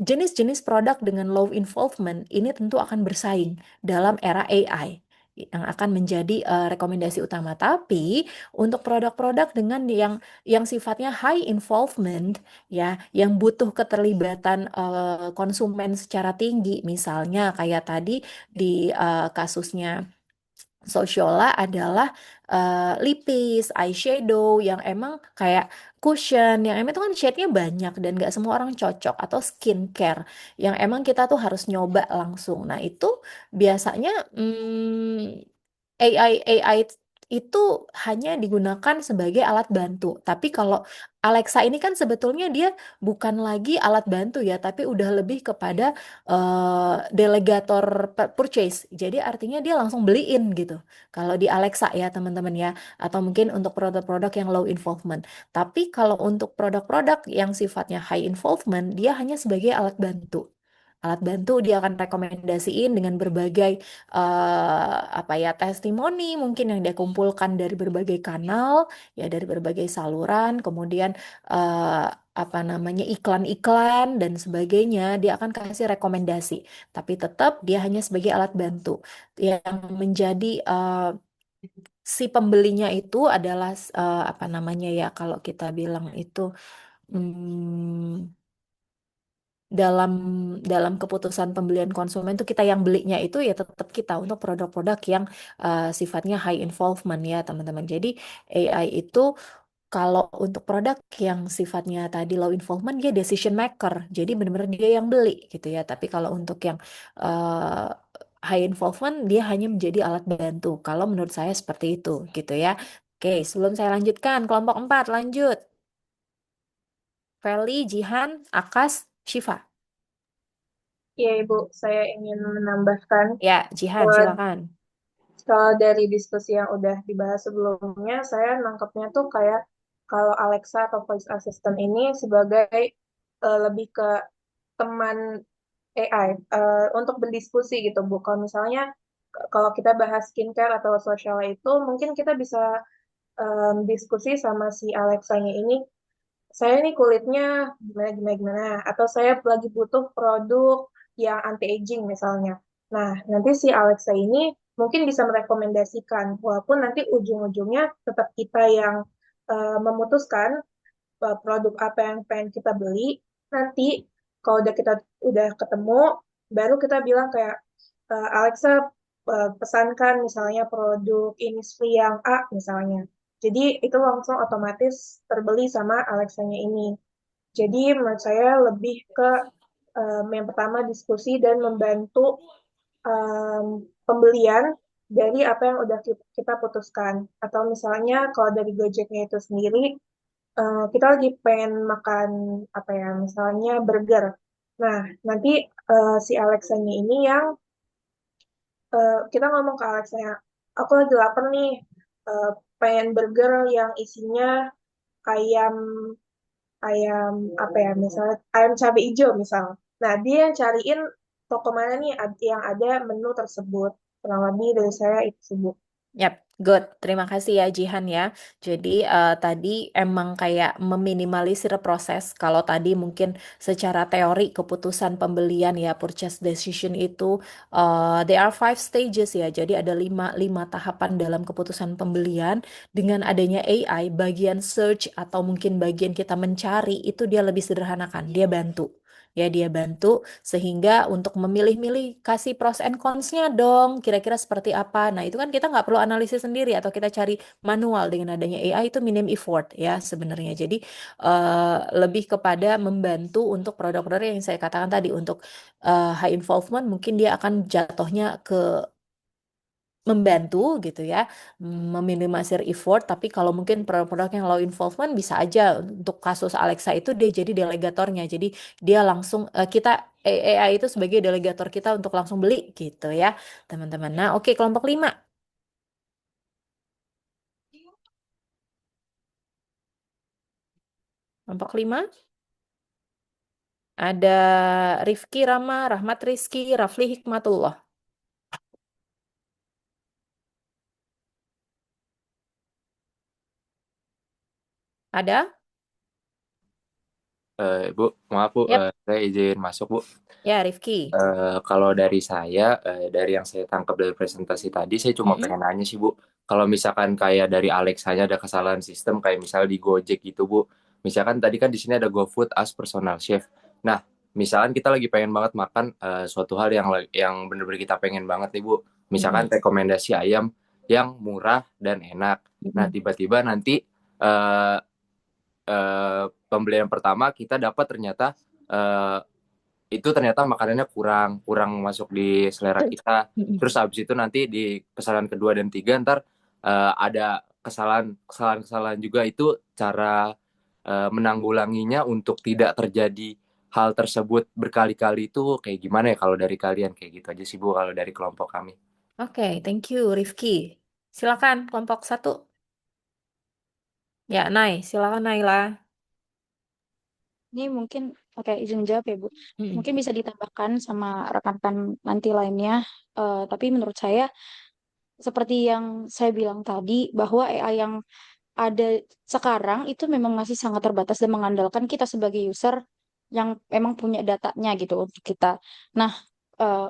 jenis-jenis produk dengan low involvement ini tentu akan bersaing dalam era AI yang akan menjadi rekomendasi utama. Tapi untuk produk-produk dengan yang sifatnya high involvement ya, yang butuh keterlibatan konsumen secara tinggi, misalnya kayak tadi di kasusnya Sociola adalah lipis, eyeshadow yang emang kayak cushion, yang emang itu kan shade-nya banyak dan gak semua orang cocok, atau skincare yang emang kita tuh harus nyoba langsung. Nah itu biasanya AI itu hanya digunakan sebagai alat bantu. Tapi kalau Alexa ini kan sebetulnya dia bukan lagi alat bantu ya, tapi udah lebih kepada delegator purchase. Jadi artinya dia langsung beliin gitu. Kalau di Alexa ya teman-teman ya, atau mungkin untuk produk-produk yang low involvement. Tapi kalau untuk produk-produk yang sifatnya high involvement, dia hanya sebagai alat bantu. Alat bantu dia akan rekomendasiin dengan berbagai apa ya testimoni mungkin yang dia kumpulkan dari berbagai kanal ya, dari berbagai saluran, kemudian eh, apa namanya iklan-iklan dan sebagainya, dia akan kasih rekomendasi, tapi tetap dia hanya sebagai alat bantu yang menjadi si pembelinya itu adalah apa namanya ya kalau kita bilang itu hmm, dalam dalam keputusan pembelian konsumen tuh kita yang belinya itu ya tetap kita untuk produk-produk yang sifatnya high involvement ya teman-teman. Jadi AI itu kalau untuk produk yang sifatnya tadi low involvement dia decision maker. Jadi benar-benar dia yang beli gitu ya. Tapi kalau untuk yang uh, high involvement dia hanya menjadi alat bantu. Kalau menurut saya seperti itu gitu ya. Oke, sebelum saya lanjutkan kelompok 4 lanjut. Feli, Jihan, Akas, Shiva. Iya, Ibu, saya ingin menambahkan Ya, Jihan, eh, silakan. kalau dari diskusi yang udah dibahas sebelumnya, saya nangkepnya tuh kayak kalau Alexa atau voice assistant ini sebagai lebih ke teman AI untuk berdiskusi gitu, Bu. Kalau misalnya kalau kita bahas skincare atau sosial itu, mungkin kita bisa diskusi sama si Alexa-nya ini, saya nih kulitnya gimana gimana gimana, atau saya lagi butuh produk yang anti aging misalnya. Nah, nanti si Alexa ini mungkin bisa merekomendasikan, walaupun nanti ujung-ujungnya tetap kita yang memutuskan produk apa yang pengen kita beli. Nanti kalau kita udah ketemu, baru kita bilang kayak Alexa pesankan misalnya produk Innisfree yang A misalnya. Jadi itu langsung otomatis terbeli sama Alexa-nya ini. Jadi menurut saya lebih ke yang pertama diskusi dan membantu pembelian dari apa yang udah kita putuskan. Atau misalnya kalau dari Gojeknya itu sendiri, kita lagi pengen makan apa ya, misalnya burger. Nah, nanti si Alexa-nya ini yang kita ngomong ke Alexa-nya, aku lagi lapar nih, eh, pengen burger yang isinya ayam ayam apa ya, misalnya ayam cabai hijau misal. Nah, dia yang cariin toko mana nih yang ada menu tersebut. Kurang lebih dari saya itu sih, Bu. Yap, good. Terima kasih ya Jihan ya. Jadi tadi emang kayak meminimalisir proses. Kalau tadi mungkin secara teori keputusan pembelian ya purchase decision itu there are 5 stages ya. Jadi ada lima tahapan dalam keputusan pembelian. Dengan adanya AI, bagian search atau mungkin bagian kita mencari itu dia lebih sederhanakan. Dia bantu. Ya, dia bantu sehingga untuk memilih-milih kasih pros and cons-nya dong, kira-kira seperti apa. Nah, itu kan kita nggak perlu analisis sendiri atau kita cari manual dengan adanya AI itu minim effort ya sebenarnya. Jadi lebih kepada membantu untuk produk-produk yang saya katakan tadi untuk high involvement mungkin dia akan jatuhnya ke membantu gitu ya, meminimalisir effort. Tapi kalau mungkin produk-produk yang low involvement bisa aja untuk kasus Alexa itu dia jadi delegatornya. Jadi dia langsung kita AI itu sebagai delegator kita untuk langsung beli gitu ya, teman-teman. Nah, oke, kelompok 5. Kelompok 5 ada Rifki Rama, Rahmat Rizky, Rafli Hikmatullah. Ada? Bu, maaf Bu, Yap. saya izin masuk Bu. Ya, Rifki. Kalau dari saya, dari yang saya tangkap dari presentasi tadi, saya cuma Mm-mm. pengen nanya sih Bu, kalau misalkan kayak dari Alexanya ada kesalahan sistem, kayak misalnya di Gojek gitu Bu, misalkan tadi kan di sini ada GoFood as personal chef. Nah, misalkan kita lagi pengen banget makan suatu hal yang bener-bener kita pengen banget nih Bu, misalkan Mm-mm. rekomendasi ayam yang murah dan enak. Nah, Mm-mm. tiba-tiba nanti eh, pembelian pertama kita dapat ternyata eh, itu ternyata makanannya kurang kurang masuk di selera kita. Mm-mm. Terus habis itu nanti di kesalahan kedua dan tiga ntar ada kesalahan juga, itu cara menanggulanginya untuk tidak terjadi hal tersebut berkali-kali itu kayak gimana ya kalau dari kalian? Kayak gitu aja sih Bu kalau dari kelompok kami. Oke, thank you Rifki. Silakan kelompok 1. Ya, silakan Naila. Ini mungkin, oke, izin jawab ya Bu. Mm-mm. Mungkin bisa ditambahkan sama rekan-rekan nanti lainnya. Tapi menurut saya, seperti yang saya bilang tadi, bahwa AI yang ada sekarang itu memang masih sangat terbatas dan mengandalkan kita sebagai user yang memang punya datanya gitu untuk kita. Nah,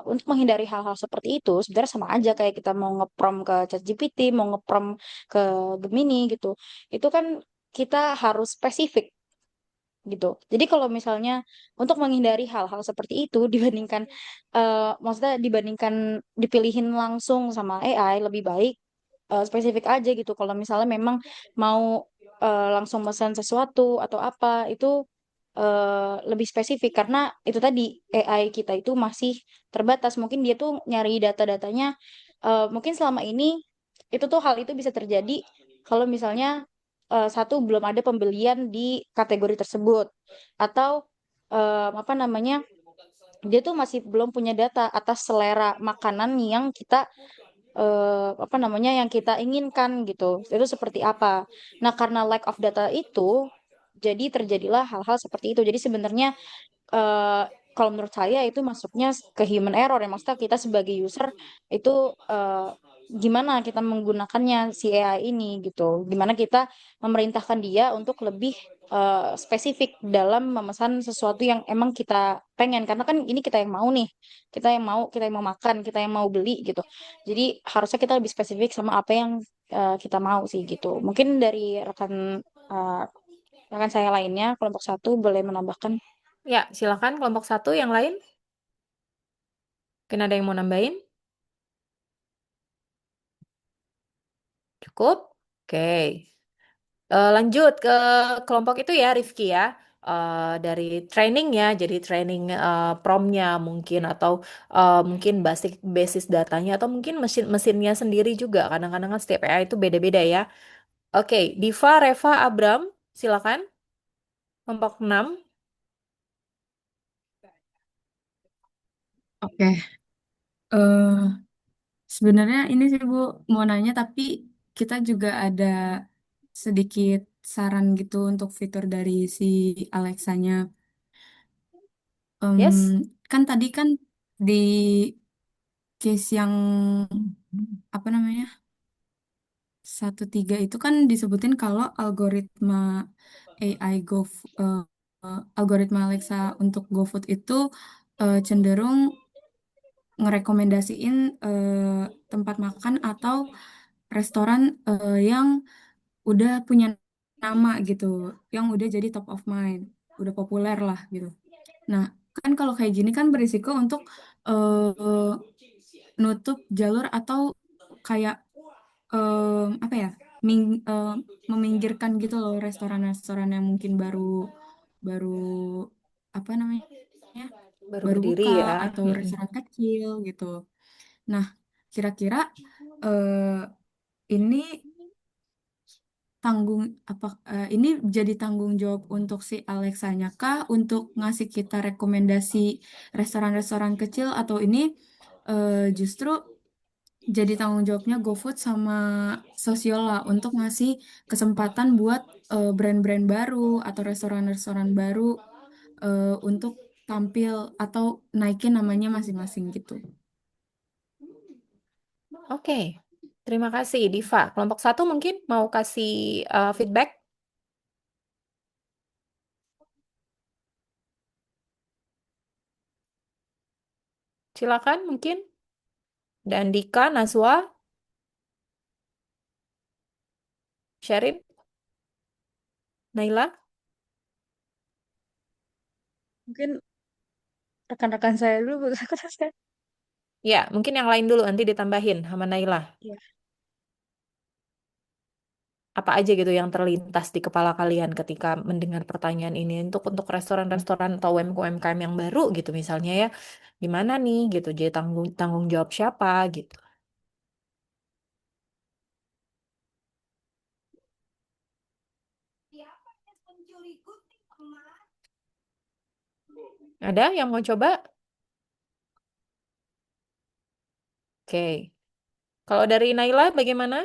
untuk menghindari hal-hal seperti itu, sebenarnya sama aja kayak kita mau ngeprom ke ChatGPT, mau ngeprom ke Gemini gitu. Itu kan kita harus spesifik gitu. Jadi kalau misalnya untuk menghindari hal-hal seperti itu dibandingkan maksudnya dibandingkan dipilihin langsung sama AI, lebih baik spesifik aja gitu. Kalau misalnya memang mau langsung pesan sesuatu atau apa itu lebih spesifik karena itu tadi AI kita itu masih terbatas. Mungkin dia tuh nyari data-datanya mungkin selama ini itu tuh hal itu bisa terjadi kalau misalnya satu belum ada pembelian di kategori tersebut atau apa namanya dia tuh masih belum punya data atas selera makanan yang kita apa namanya yang kita inginkan gitu. Itu seperti apa. Nah, karena lack of data itu jadi terjadilah hal-hal seperti itu. Jadi sebenarnya eh, kalau menurut saya itu masuknya ke human error ya. Maksudnya kita sebagai user itu gimana kita menggunakannya si AI ini gitu. Gimana kita memerintahkan dia untuk lebih spesifik dalam memesan sesuatu yang emang kita pengen. Karena kan ini kita yang mau nih. Kita yang mau makan, kita yang mau beli gitu. Jadi harusnya kita lebih spesifik sama apa yang kita mau sih gitu. Mungkin dari eh, rekan saya lainnya, kelompok satu boleh menambahkan. Ya, silakan kelompok 1 yang lain. Mungkin ada yang mau nambahin? Cukup? Oke. Lanjut ke kelompok itu ya, Rifki ya. Dari training ya, jadi training promnya mungkin atau mungkin basis datanya atau mungkin mesinnya sendiri juga. Kadang-kadang kan setiap AI itu beda-beda ya. Oke, Diva, Reva, Abram, silakan. Kelompok 6. Oke, eh sebenarnya ini sih Bu mau nanya tapi kita juga ada sedikit saran gitu untuk fitur dari si Alexanya. Em, Yes. kan tadi kan di case yang apa namanya 1.3 itu kan disebutin kalau algoritma AI algoritma Alexa untuk GoFood itu cenderung ngerekomendasiin tempat makan atau restoran yang udah punya nama gitu, yang udah jadi top of mind, udah populer lah gitu. Nah, kan kalau kayak gini kan berisiko untuk eh, nutup jalur atau kayak apa ya, ming- eh, meminggirkan gitu loh restoran-restoran yang mungkin baru baru apa namanya Baru baru berdiri buka ya. atau restoran kecil gitu. Nah, kira-kira eh, ini tanggung ini jadi tanggung jawab untuk si Alexanya kah untuk ngasih kita rekomendasi restoran-restoran kecil atau ini justru jadi tanggung jawabnya GoFood sama Sosiola untuk ngasih kesempatan buat brand-brand baru atau restoran-restoran baru untuk tampil atau naikin namanya masing-masing gitu. Oke, terima kasih Diva. Kelompok satu mungkin mau kasih feedback? Silakan mungkin. Dan Dika, Nazwa, Sherin, Naila. Mungkin rekan-rekan saya dulu, rekan saya. Ya, mungkin yang lain dulu nanti ditambahin sama Naila. Ya. Apa aja gitu yang terlintas di kepala kalian ketika mendengar pertanyaan ini untuk restoran-restoran atau UMKM yang baru gitu misalnya ya. Gimana nih gitu. Jadi tanggung tanggung jawab siapa gitu. Ada yang mau coba? Oke. Kalau dari Naila bagaimana?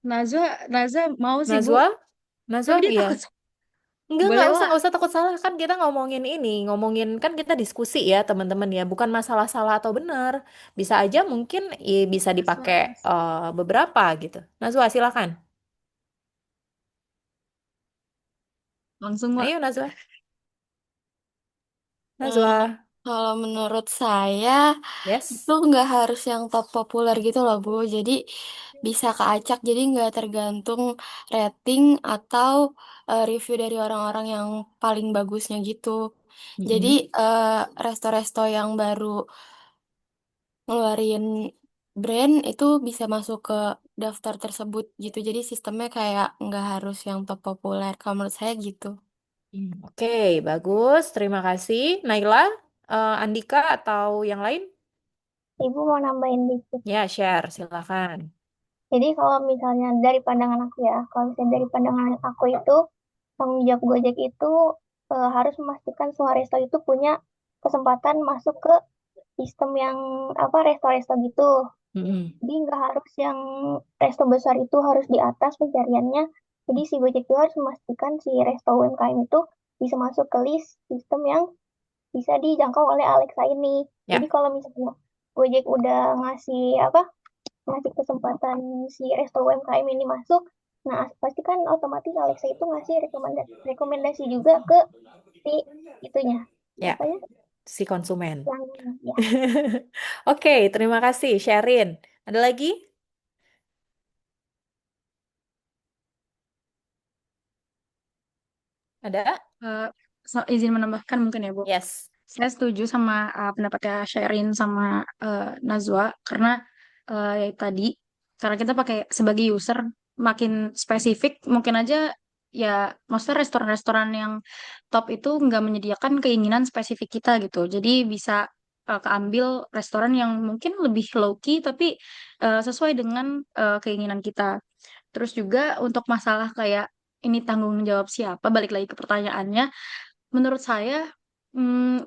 Nazwa, Nazwa mau sih Bu, Nazwa? Nazwa, tapi dia iya. takut. Nggak Boleh usah, lah. nggak usah takut salah. Kan kita ngomongin ini, ngomongin, kan kita diskusi ya teman-teman ya. Bukan masalah salah atau benar. Bisa aja mungkin bisa dipakai beberapa gitu. Nazwa, silakan. Langsung Mbak. Ayo Nazwa. Eh, Nazwa. Kalau menurut saya itu Yes. nggak harus yang top populer gitu loh Bu. Jadi bisa keacak. Jadi nggak tergantung rating atau review dari orang-orang yang paling bagusnya gitu. Jadi Mm-mm. eh, resto-resto yang baru ngeluarin brand itu bisa masuk ke daftar tersebut gitu. Jadi sistemnya kayak nggak harus yang top populer. Kalau menurut saya gitu. Oke, bagus. Terima kasih. Naila, Andika atau yang lain? Ibu mau nambahin dikit. Ya, share. Silakan. Jadi kalau misalnya dari pandangan aku ya, kalau misalnya dari pandangan aku itu, tanggung jawab Gojek itu harus memastikan semua resto itu punya kesempatan masuk ke sistem yang apa resto-resto gitu. Mm-mm. Jadi nggak harus yang resto besar itu harus di atas pencariannya. Jadi si Gojek itu harus memastikan si resto UMKM itu bisa masuk ke list sistem yang bisa dijangkau oleh Alexa ini. Jadi Ya. kalau misalnya Gojek udah ngasih apa ngasih kesempatan si resto UMKM ini masuk, nah pasti kan otomatis Alexa itu ngasih rekomendasi juga ke si itunya. Ya, Apa ya? si konsumen. Yang ya. Oke, terima kasih, Sherin. Ada lagi? Ada? Eh, izin menambahkan mungkin ya Bu. Yes. Saya setuju sama pendapatnya Sherin sama Nazwa karena ya itu tadi karena kita pakai sebagai user makin spesifik mungkin aja ya maksudnya restoran-restoran yang top itu nggak menyediakan keinginan spesifik kita gitu. Jadi bisa keambil restoran yang mungkin lebih low key tapi sesuai dengan keinginan kita. Terus juga untuk masalah kayak ini tanggung jawab siapa, balik lagi ke pertanyaannya. Menurut saya,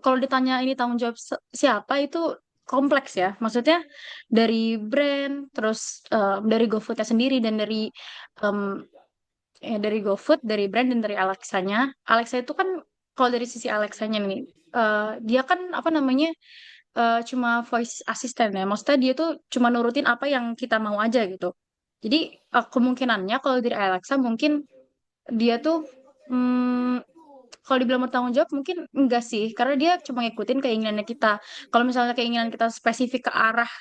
kalau ditanya ini tanggung jawab siapa itu kompleks ya. Maksudnya dari brand, terus dari GoFoodnya sendiri dan em, dari GoFood, dari brand dan dari Alexanya. Alexa itu kan kalau dari sisi Alexanya nih, dia kan apa namanya cuma voice assistant ya. Maksudnya dia tuh cuma nurutin apa yang kita mau aja gitu. Jadi kemungkinannya kalau dari Alexa mungkin dia tuh hmm, kalau dibilang bertanggung jawab mungkin enggak sih, karena dia cuma ngikutin keinginannya kita. Kalau misalnya keinginan kita spesifik ke arah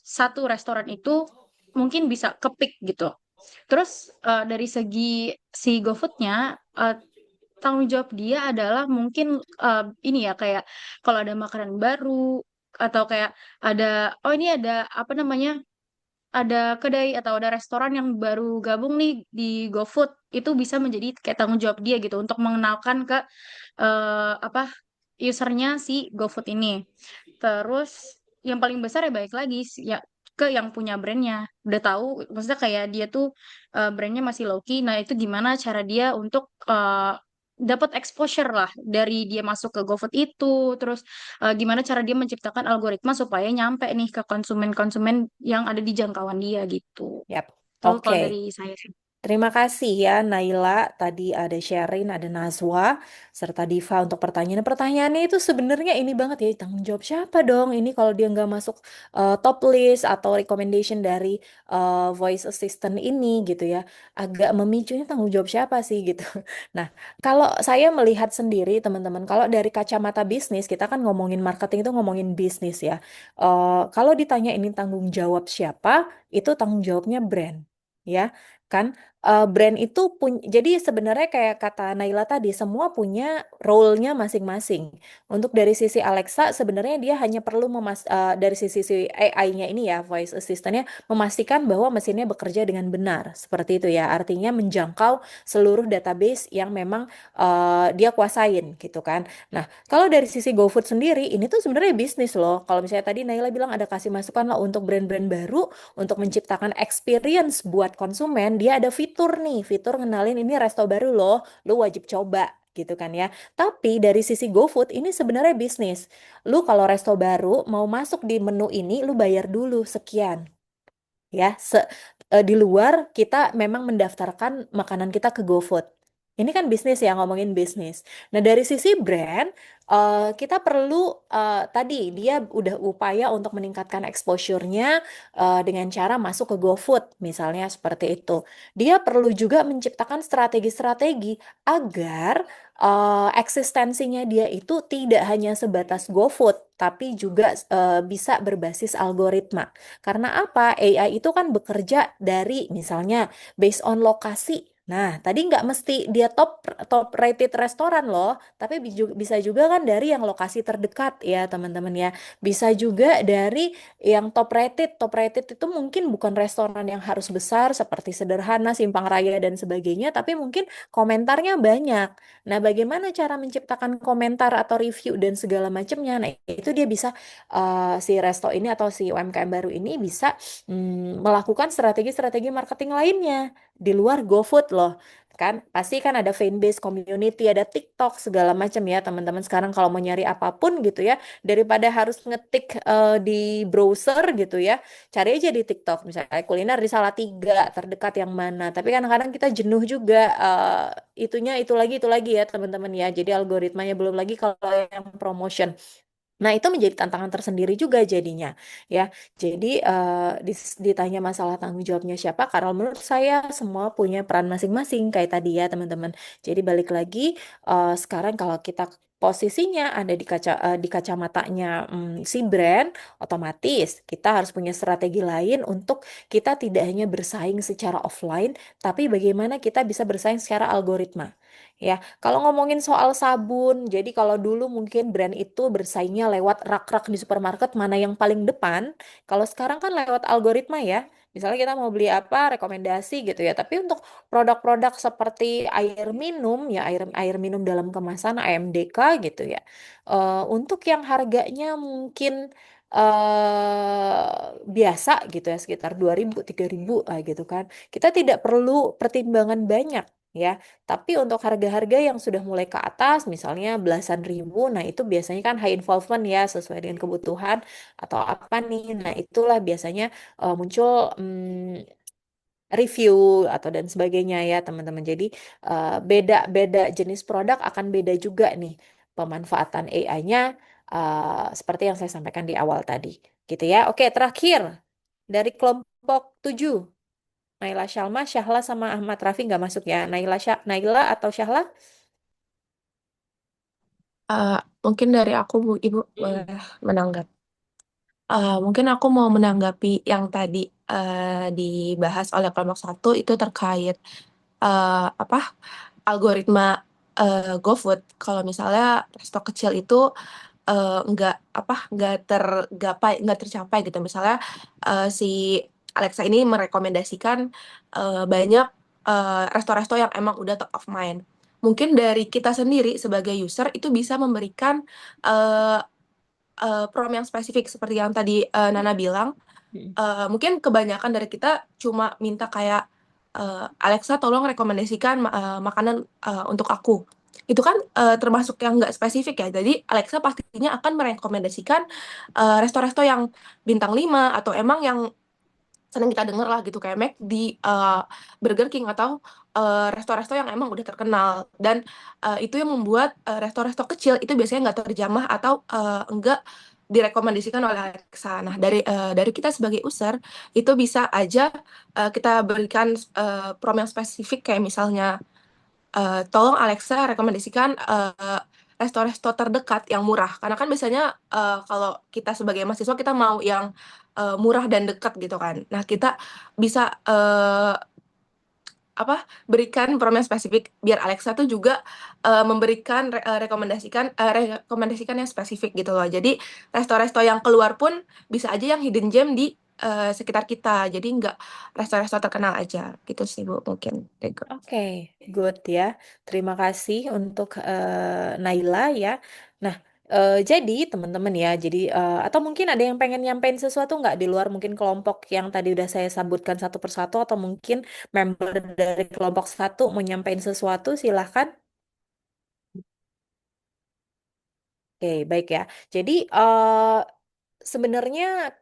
satu restoran itu mungkin bisa kepik gitu. Terus dari segi si GoFood-nya, eh, tanggung jawab dia adalah mungkin ini ya kayak kalau ada makanan baru atau kayak ada oh ini ada apa namanya ada kedai atau ada restoran yang baru gabung nih di GoFood itu bisa menjadi kayak tanggung jawab dia gitu untuk mengenalkan ke apa usernya si GoFood ini. Terus yang paling besar ya baik lagi ya ke yang punya brandnya udah tahu maksudnya kayak dia tuh brandnya masih low key. Nah itu gimana cara dia untuk dapat exposure lah dari dia masuk ke GoFood itu. Terus gimana cara dia menciptakan algoritma supaya nyampe nih ke konsumen-konsumen yang ada di jangkauan dia gitu. Yap. Itu kalau Oke. dari saya sih. Terima kasih ya Naila, tadi ada Sherin, ada Nazwa, serta Diva untuk pertanyaan-pertanyaannya itu sebenarnya ini banget ya, tanggung jawab siapa dong ini kalau dia nggak masuk top list atau recommendation dari voice assistant ini gitu ya, agak memicunya tanggung jawab siapa sih gitu. Nah, kalau saya melihat sendiri teman-teman, kalau dari kacamata bisnis, kita kan ngomongin marketing itu ngomongin bisnis ya. Kalau ditanya ini tanggung jawab siapa, itu tanggung jawabnya brand. Ya, kan brand itu punya, jadi sebenarnya kayak kata Naila tadi, semua punya role-nya masing-masing. Untuk dari sisi Alexa, sebenarnya dia hanya perlu dari sisi AI-nya ini ya, voice assistant-nya, memastikan bahwa mesinnya bekerja dengan benar. Seperti itu ya, artinya menjangkau seluruh database yang memang dia kuasain gitu kan. Nah, kalau dari sisi GoFood sendiri, ini tuh sebenarnya bisnis loh. Kalau misalnya tadi Naila bilang ada kasih masukan lah untuk brand-brand baru, untuk menciptakan experience buat konsumen, dia ada fitur nih, fitur ngenalin ini resto baru loh, lu wajib coba gitu kan ya. Tapi dari sisi GoFood ini sebenarnya bisnis. Lu kalau resto baru mau masuk di menu ini, lu bayar dulu sekian ya. Di luar kita memang mendaftarkan makanan kita ke GoFood. Ini kan bisnis ya, ngomongin bisnis. Nah, dari sisi brand, kita perlu tadi dia udah upaya untuk meningkatkan exposure-nya dengan cara masuk ke GoFood, misalnya seperti itu. Dia perlu juga menciptakan strategi-strategi agar eksistensinya dia itu tidak hanya sebatas GoFood, tapi juga bisa berbasis algoritma. Karena apa? AI itu kan bekerja dari misalnya based on lokasi. Nah, tadi nggak mesti dia top top rated restoran loh, tapi bisa juga kan dari yang lokasi terdekat ya teman-teman ya. Bisa juga dari yang top rated. Top rated itu mungkin bukan restoran yang harus besar seperti sederhana, simpang raya dan sebagainya, tapi mungkin komentarnya banyak. Nah, bagaimana cara menciptakan komentar atau review dan segala macamnya? Nah, itu dia bisa si resto ini atau si UMKM baru ini bisa melakukan strategi-strategi marketing lainnya di luar GoFood loh. Kan pasti kan ada fanbase community, ada TikTok segala macam ya teman-teman. Sekarang kalau mau nyari apapun gitu ya, daripada harus ngetik di browser gitu ya, cari aja di TikTok misalnya kuliner di Salatiga terdekat yang mana. Tapi kadang-kadang kita jenuh juga itunya itu lagi ya teman-teman ya. Jadi algoritmanya belum lagi kalau yang promotion. Nah, itu menjadi tantangan tersendiri juga jadinya, ya. Jadi, ditanya masalah tanggung jawabnya siapa, karena menurut saya semua punya peran masing-masing, kayak tadi ya, teman-teman. Jadi, balik lagi, sekarang kalau kita posisinya ada di kacamatanya si brand, otomatis kita harus punya strategi lain untuk kita tidak hanya bersaing secara offline, tapi bagaimana kita bisa bersaing secara algoritma. Ya, kalau ngomongin soal sabun, jadi kalau dulu mungkin brand itu bersaingnya lewat rak-rak di supermarket mana yang paling depan, kalau sekarang kan lewat algoritma ya. Misalnya kita mau beli apa, rekomendasi gitu ya. Tapi untuk produk-produk seperti air minum, ya air air minum dalam kemasan AMDK gitu ya. Untuk yang harganya mungkin biasa gitu ya, sekitar 2.000 3.000 gitu kan. Kita tidak perlu pertimbangan banyak ya. Tapi untuk harga-harga yang sudah mulai ke atas, misalnya belasan ribu, nah itu biasanya kan high involvement ya, sesuai dengan kebutuhan atau apa nih. Nah itulah biasanya muncul review atau dan sebagainya ya teman-teman. Jadi beda-beda jenis produk akan beda juga nih pemanfaatan AI-nya seperti yang saya sampaikan di awal tadi. Gitu ya. Oke, terakhir dari kelompok 7. Naila Syalma, Syahla sama Ahmad Rafi nggak masuk ya. Naila atau Syahla? Eh, Mungkin dari aku, Bu, Ibu boleh menanggapi. Mungkin aku mau menanggapi yang tadi dibahas oleh kelompok satu itu terkait apa algoritma GoFood. Kalau misalnya stok kecil itu nggak tercapai gitu. Misalnya si Alexa ini merekomendasikan banyak resto-resto yang emang udah top of mind. Mungkin dari kita sendiri sebagai user itu bisa memberikan eh, prompt yang spesifik seperti yang tadi Nana bilang. Mungkin kebanyakan dari kita cuma minta kayak Alexa tolong rekomendasikan makanan untuk aku. Itu kan termasuk yang nggak spesifik ya. Jadi Alexa pastinya akan merekomendasikan resto-resto yang bintang 5 atau emang yang sering kita dengar lah gitu kayak McD, Burger King atau resto-resto yang emang udah terkenal. Dan itu yang membuat resto-resto kecil itu biasanya nggak terjamah atau enggak direkomendasikan oleh Alexa. Nah, dari kita sebagai user itu bisa aja kita berikan prompt yang spesifik kayak misalnya tolong Alexa rekomendasikan resto-resto terdekat yang murah. Karena kan biasanya kalau kita sebagai mahasiswa kita mau yang murah dan dekat gitu kan. Nah, kita bisa berikan prompt yang spesifik biar Alexa tuh juga memberikan rekomendasikan yang spesifik gitu loh. Jadi resto-resto yang keluar pun bisa aja yang hidden gem di sekitar kita. Jadi nggak resto-resto terkenal aja gitu sih Bu mungkin. Thank you. Oke, good ya. Terima kasih untuk Naila ya. Nah, jadi teman-teman ya, jadi atau mungkin ada yang pengen nyampein sesuatu nggak di luar mungkin kelompok yang tadi udah saya sebutkan satu persatu atau mungkin member dari kelompok satu mau nyampein sesuatu, silahkan. Oke, baik ya. Jadi sebenarnya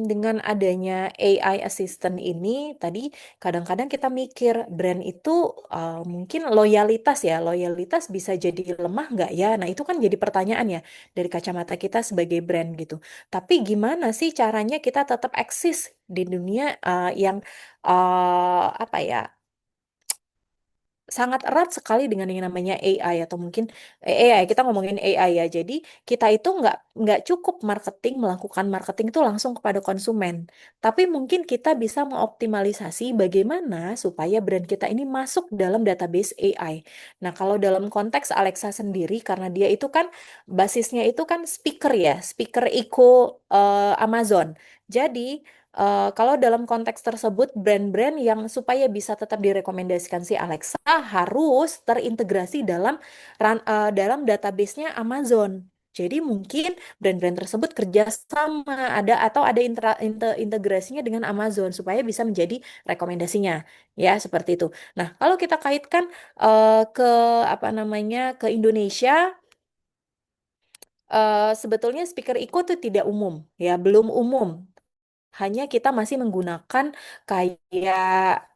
dengan adanya AI assistant ini tadi kadang-kadang kita mikir brand itu mungkin loyalitas ya, loyalitas bisa jadi lemah nggak ya? Nah itu kan jadi pertanyaan ya dari kacamata kita sebagai brand gitu. Tapi gimana sih caranya kita tetap eksis di dunia yang apa ya? Sangat erat sekali dengan yang namanya AI atau mungkin AI kita ngomongin AI ya jadi kita itu nggak cukup melakukan marketing itu langsung kepada konsumen tapi mungkin kita bisa mengoptimalisasi bagaimana supaya brand kita ini masuk dalam database AI. Nah kalau dalam konteks Alexa sendiri karena dia itu kan basisnya itu kan speaker ya speaker Echo Amazon jadi kalau dalam konteks tersebut, brand-brand yang supaya bisa tetap direkomendasikan si Alexa harus terintegrasi dalam database-nya Amazon. Jadi mungkin brand-brand tersebut kerjasama atau ada integrasinya dengan Amazon supaya bisa menjadi rekomendasinya, ya seperti itu. Nah, kalau kita kaitkan ke apa namanya ke Indonesia, sebetulnya speaker Iko itu tidak umum, ya belum umum. Hanya kita masih menggunakan kayak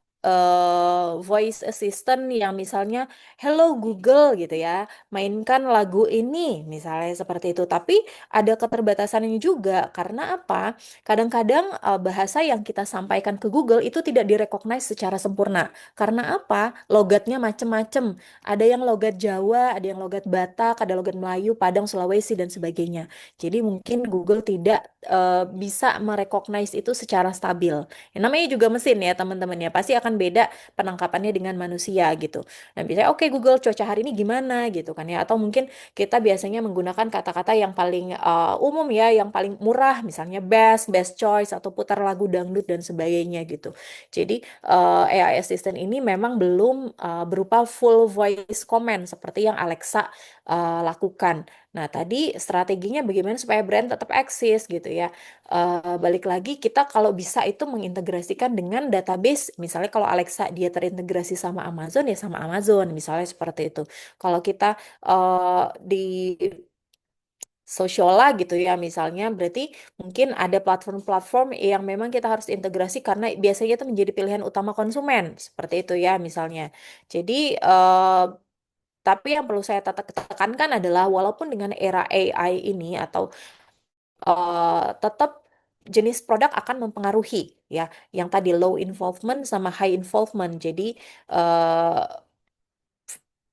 voice assistant yang misalnya Hello Google gitu ya, mainkan lagu ini misalnya seperti itu. Tapi ada keterbatasannya juga karena apa? Kadang-kadang bahasa yang kita sampaikan ke Google itu tidak direcognize secara sempurna. Karena apa? Logatnya macem-macem. Ada yang logat Jawa, ada yang logat Batak, ada logat Melayu, Padang, Sulawesi dan sebagainya. Jadi mungkin Google tidak bisa merecognize itu secara stabil. Yang namanya juga mesin ya teman-teman ya, pasti akan beda penangkapannya dengan manusia gitu. Nah biasanya oke Google cuaca hari ini gimana gitu kan ya, atau mungkin kita biasanya menggunakan kata-kata yang paling umum ya, yang paling murah, misalnya best choice atau putar lagu dangdut dan sebagainya gitu. Jadi AI assistant ini memang belum berupa full voice command seperti yang Alexa lakukan. Nah, tadi strateginya bagaimana supaya brand tetap eksis gitu ya. Balik lagi kita kalau bisa itu mengintegrasikan dengan database. Misalnya kalau Alexa dia terintegrasi sama Amazon ya sama Amazon, misalnya seperti itu. Kalau kita di Sociala gitu ya misalnya berarti mungkin ada platform-platform yang memang kita harus integrasi karena biasanya itu menjadi pilihan utama konsumen seperti itu ya misalnya. Jadi Tapi yang perlu saya tekankan adalah walaupun dengan era AI ini atau tetap jenis produk akan mempengaruhi ya, yang tadi low involvement sama high involvement. Jadi eh,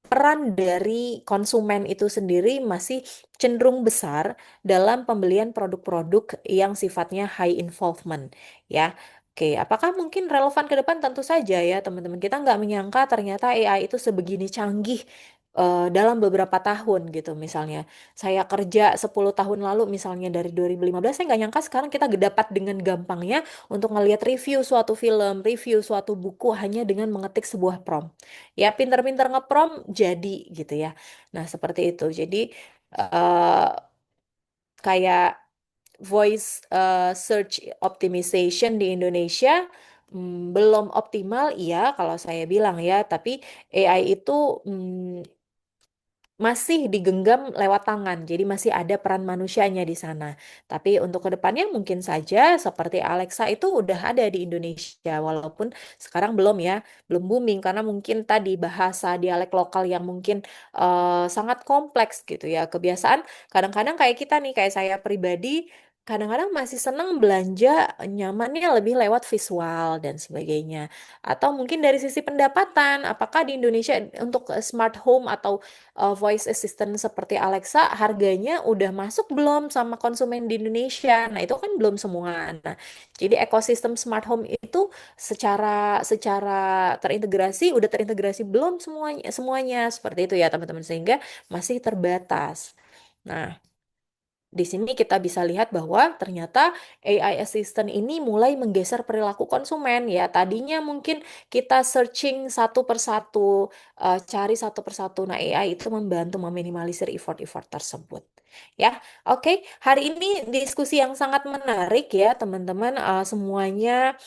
peran dari konsumen itu sendiri masih cenderung besar dalam pembelian produk-produk yang sifatnya high involvement ya. Oke, apakah mungkin relevan ke depan? Tentu saja ya teman-teman. Kita nggak menyangka ternyata AI itu sebegini canggih dalam beberapa tahun gitu. Misalnya saya kerja 10 tahun lalu misalnya dari 2015, saya nggak nyangka sekarang kita dapat dengan gampangnya untuk ngelihat review suatu film, review suatu buku hanya dengan mengetik sebuah prompt. Ya, pinter-pinter ngeprom jadi gitu ya. Nah, seperti itu. Jadi eh, kayak voice search optimization di Indonesia belum optimal, iya kalau saya bilang ya. Tapi AI itu masih digenggam lewat tangan, jadi masih ada peran manusianya di sana. Tapi untuk kedepannya mungkin saja seperti Alexa itu udah ada di Indonesia, walaupun sekarang belum ya, belum booming karena mungkin tadi bahasa dialek lokal yang mungkin sangat kompleks gitu ya. Kebiasaan kadang-kadang kayak kita nih, kayak saya pribadi. Kadang-kadang masih senang belanja nyamannya lebih lewat visual dan sebagainya. Atau mungkin dari sisi pendapatan, apakah di Indonesia untuk smart home atau voice assistant seperti Alexa harganya udah masuk belum sama konsumen di Indonesia? Nah, itu kan belum semua. Nah, jadi ekosistem smart home itu secara secara terintegrasi udah terintegrasi belum semuanya semuanya seperti itu ya, teman-teman, sehingga masih terbatas. Nah, di sini kita bisa lihat bahwa ternyata AI assistant ini mulai menggeser perilaku konsumen ya. Tadinya mungkin kita searching satu persatu, cari satu persatu. Nah, AI itu membantu meminimalisir effort-effort tersebut. Ya, oke. Hari ini diskusi yang sangat menarik ya, teman-teman. Semuanya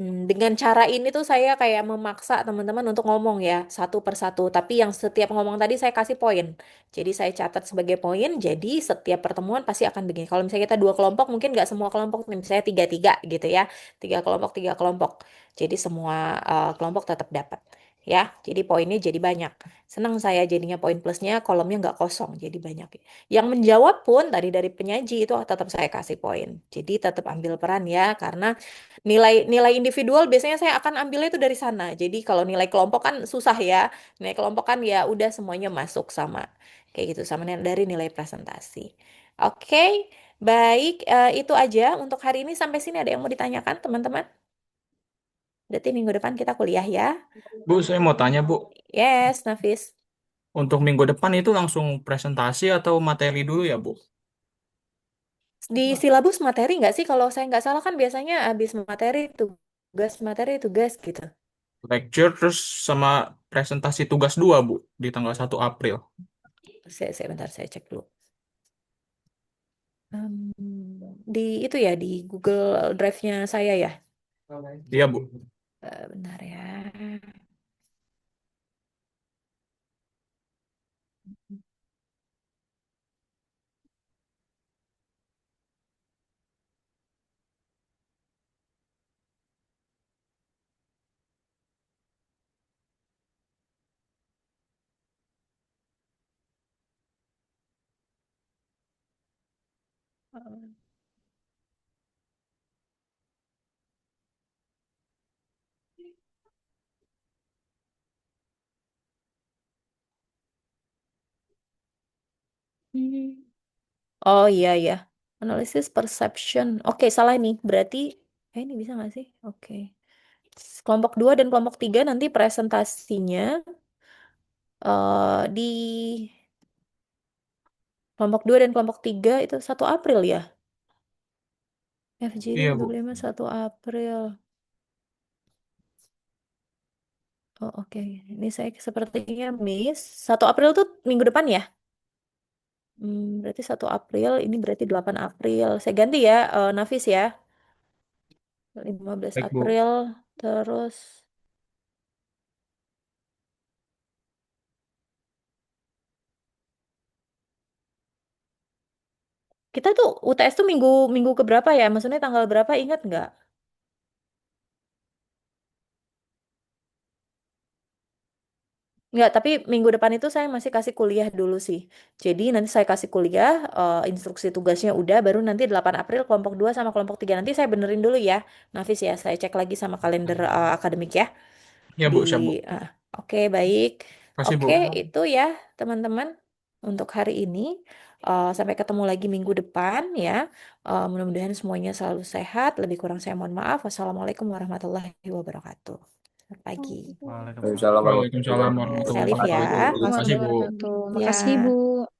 dengan cara ini tuh saya kayak memaksa teman-teman untuk ngomong ya satu persatu. Tapi yang setiap ngomong tadi saya kasih poin. Jadi saya catat sebagai poin. Jadi setiap pertemuan pasti akan begini. Kalau misalnya kita dua kelompok, mungkin nggak semua kelompok, nih, misalnya tiga tiga gitu ya. Tiga kelompok, tiga kelompok. Jadi semua kelompok tetap dapat. Ya, jadi poinnya jadi banyak. Senang saya jadinya poin plusnya kolomnya nggak kosong, jadi banyak. Yang menjawab pun tadi dari penyaji itu tetap saya kasih poin. Jadi tetap ambil peran ya, karena nilai individual biasanya saya akan ambilnya itu dari sana. Jadi kalau nilai kelompok kan susah ya. Nilai kelompok kan ya udah semuanya masuk sama kayak gitu sama dari nilai presentasi. Oke, baik, itu aja untuk hari ini. Sampai sini ada yang mau ditanyakan, teman-teman? Berarti minggu depan kita kuliah ya. Bu, saya mau tanya, Bu. Yes, Nafis. Untuk minggu depan itu langsung presentasi atau materi dulu ya, Bu? Di silabus materi nggak sih? Kalau saya nggak salah kan biasanya habis materi tugas gitu. Lecture terus sama presentasi tugas 2, Bu, di tanggal 1 April. Saya bentar saya cek dulu. Em, di itu ya di Google Drive-nya saya ya. Iya, Bu. Bentar ya. Hmm. Oh iya ya. Analisis perception. Oke, salah nih. Berarti ini bisa nggak sih? Oke. Kelompok 2 dan kelompok 3 nanti presentasinya di kelompok 2 dan kelompok 3 itu 1 April ya. FGD Iya, Bu. 45 1 April. Oh, oke. Ini saya sepertinya miss. 1 April tuh minggu depan ya? Berarti 1 April, ini berarti 8 April. Saya ganti ya, Nafis ya. 15 Baik, Bu. April, terus kita tuh UTS tuh minggu minggu keberapa ya? Maksudnya tanggal berapa, ingat nggak? Nggak, tapi minggu depan itu saya masih kasih kuliah dulu sih. Jadi nanti saya kasih kuliah, instruksi tugasnya udah, baru nanti 8 April kelompok 2 sama kelompok 3. Nanti saya benerin dulu ya, Nafis ya. Saya cek lagi sama kalender akademik ya. Ya Di, Bu, siap Bu. Oke, baik. Kasih Bu. Oke, itu ya teman-teman untuk hari ini. Sampai ketemu lagi minggu depan ya. Mudah-mudahan semuanya selalu sehat. Lebih kurang saya mohon maaf. Wassalamualaikum warahmatullahi wabarakatuh. Selamat pagi. Waalaikumsalam. Waalaikumsalam Waalaikumsalam warahmatullahi Salif warahmatullahi ya. wabarakatuh. Assalamualaikum Kasih Bu. warahmatullahi wabarakatuh. Ya. Makasih, Bu.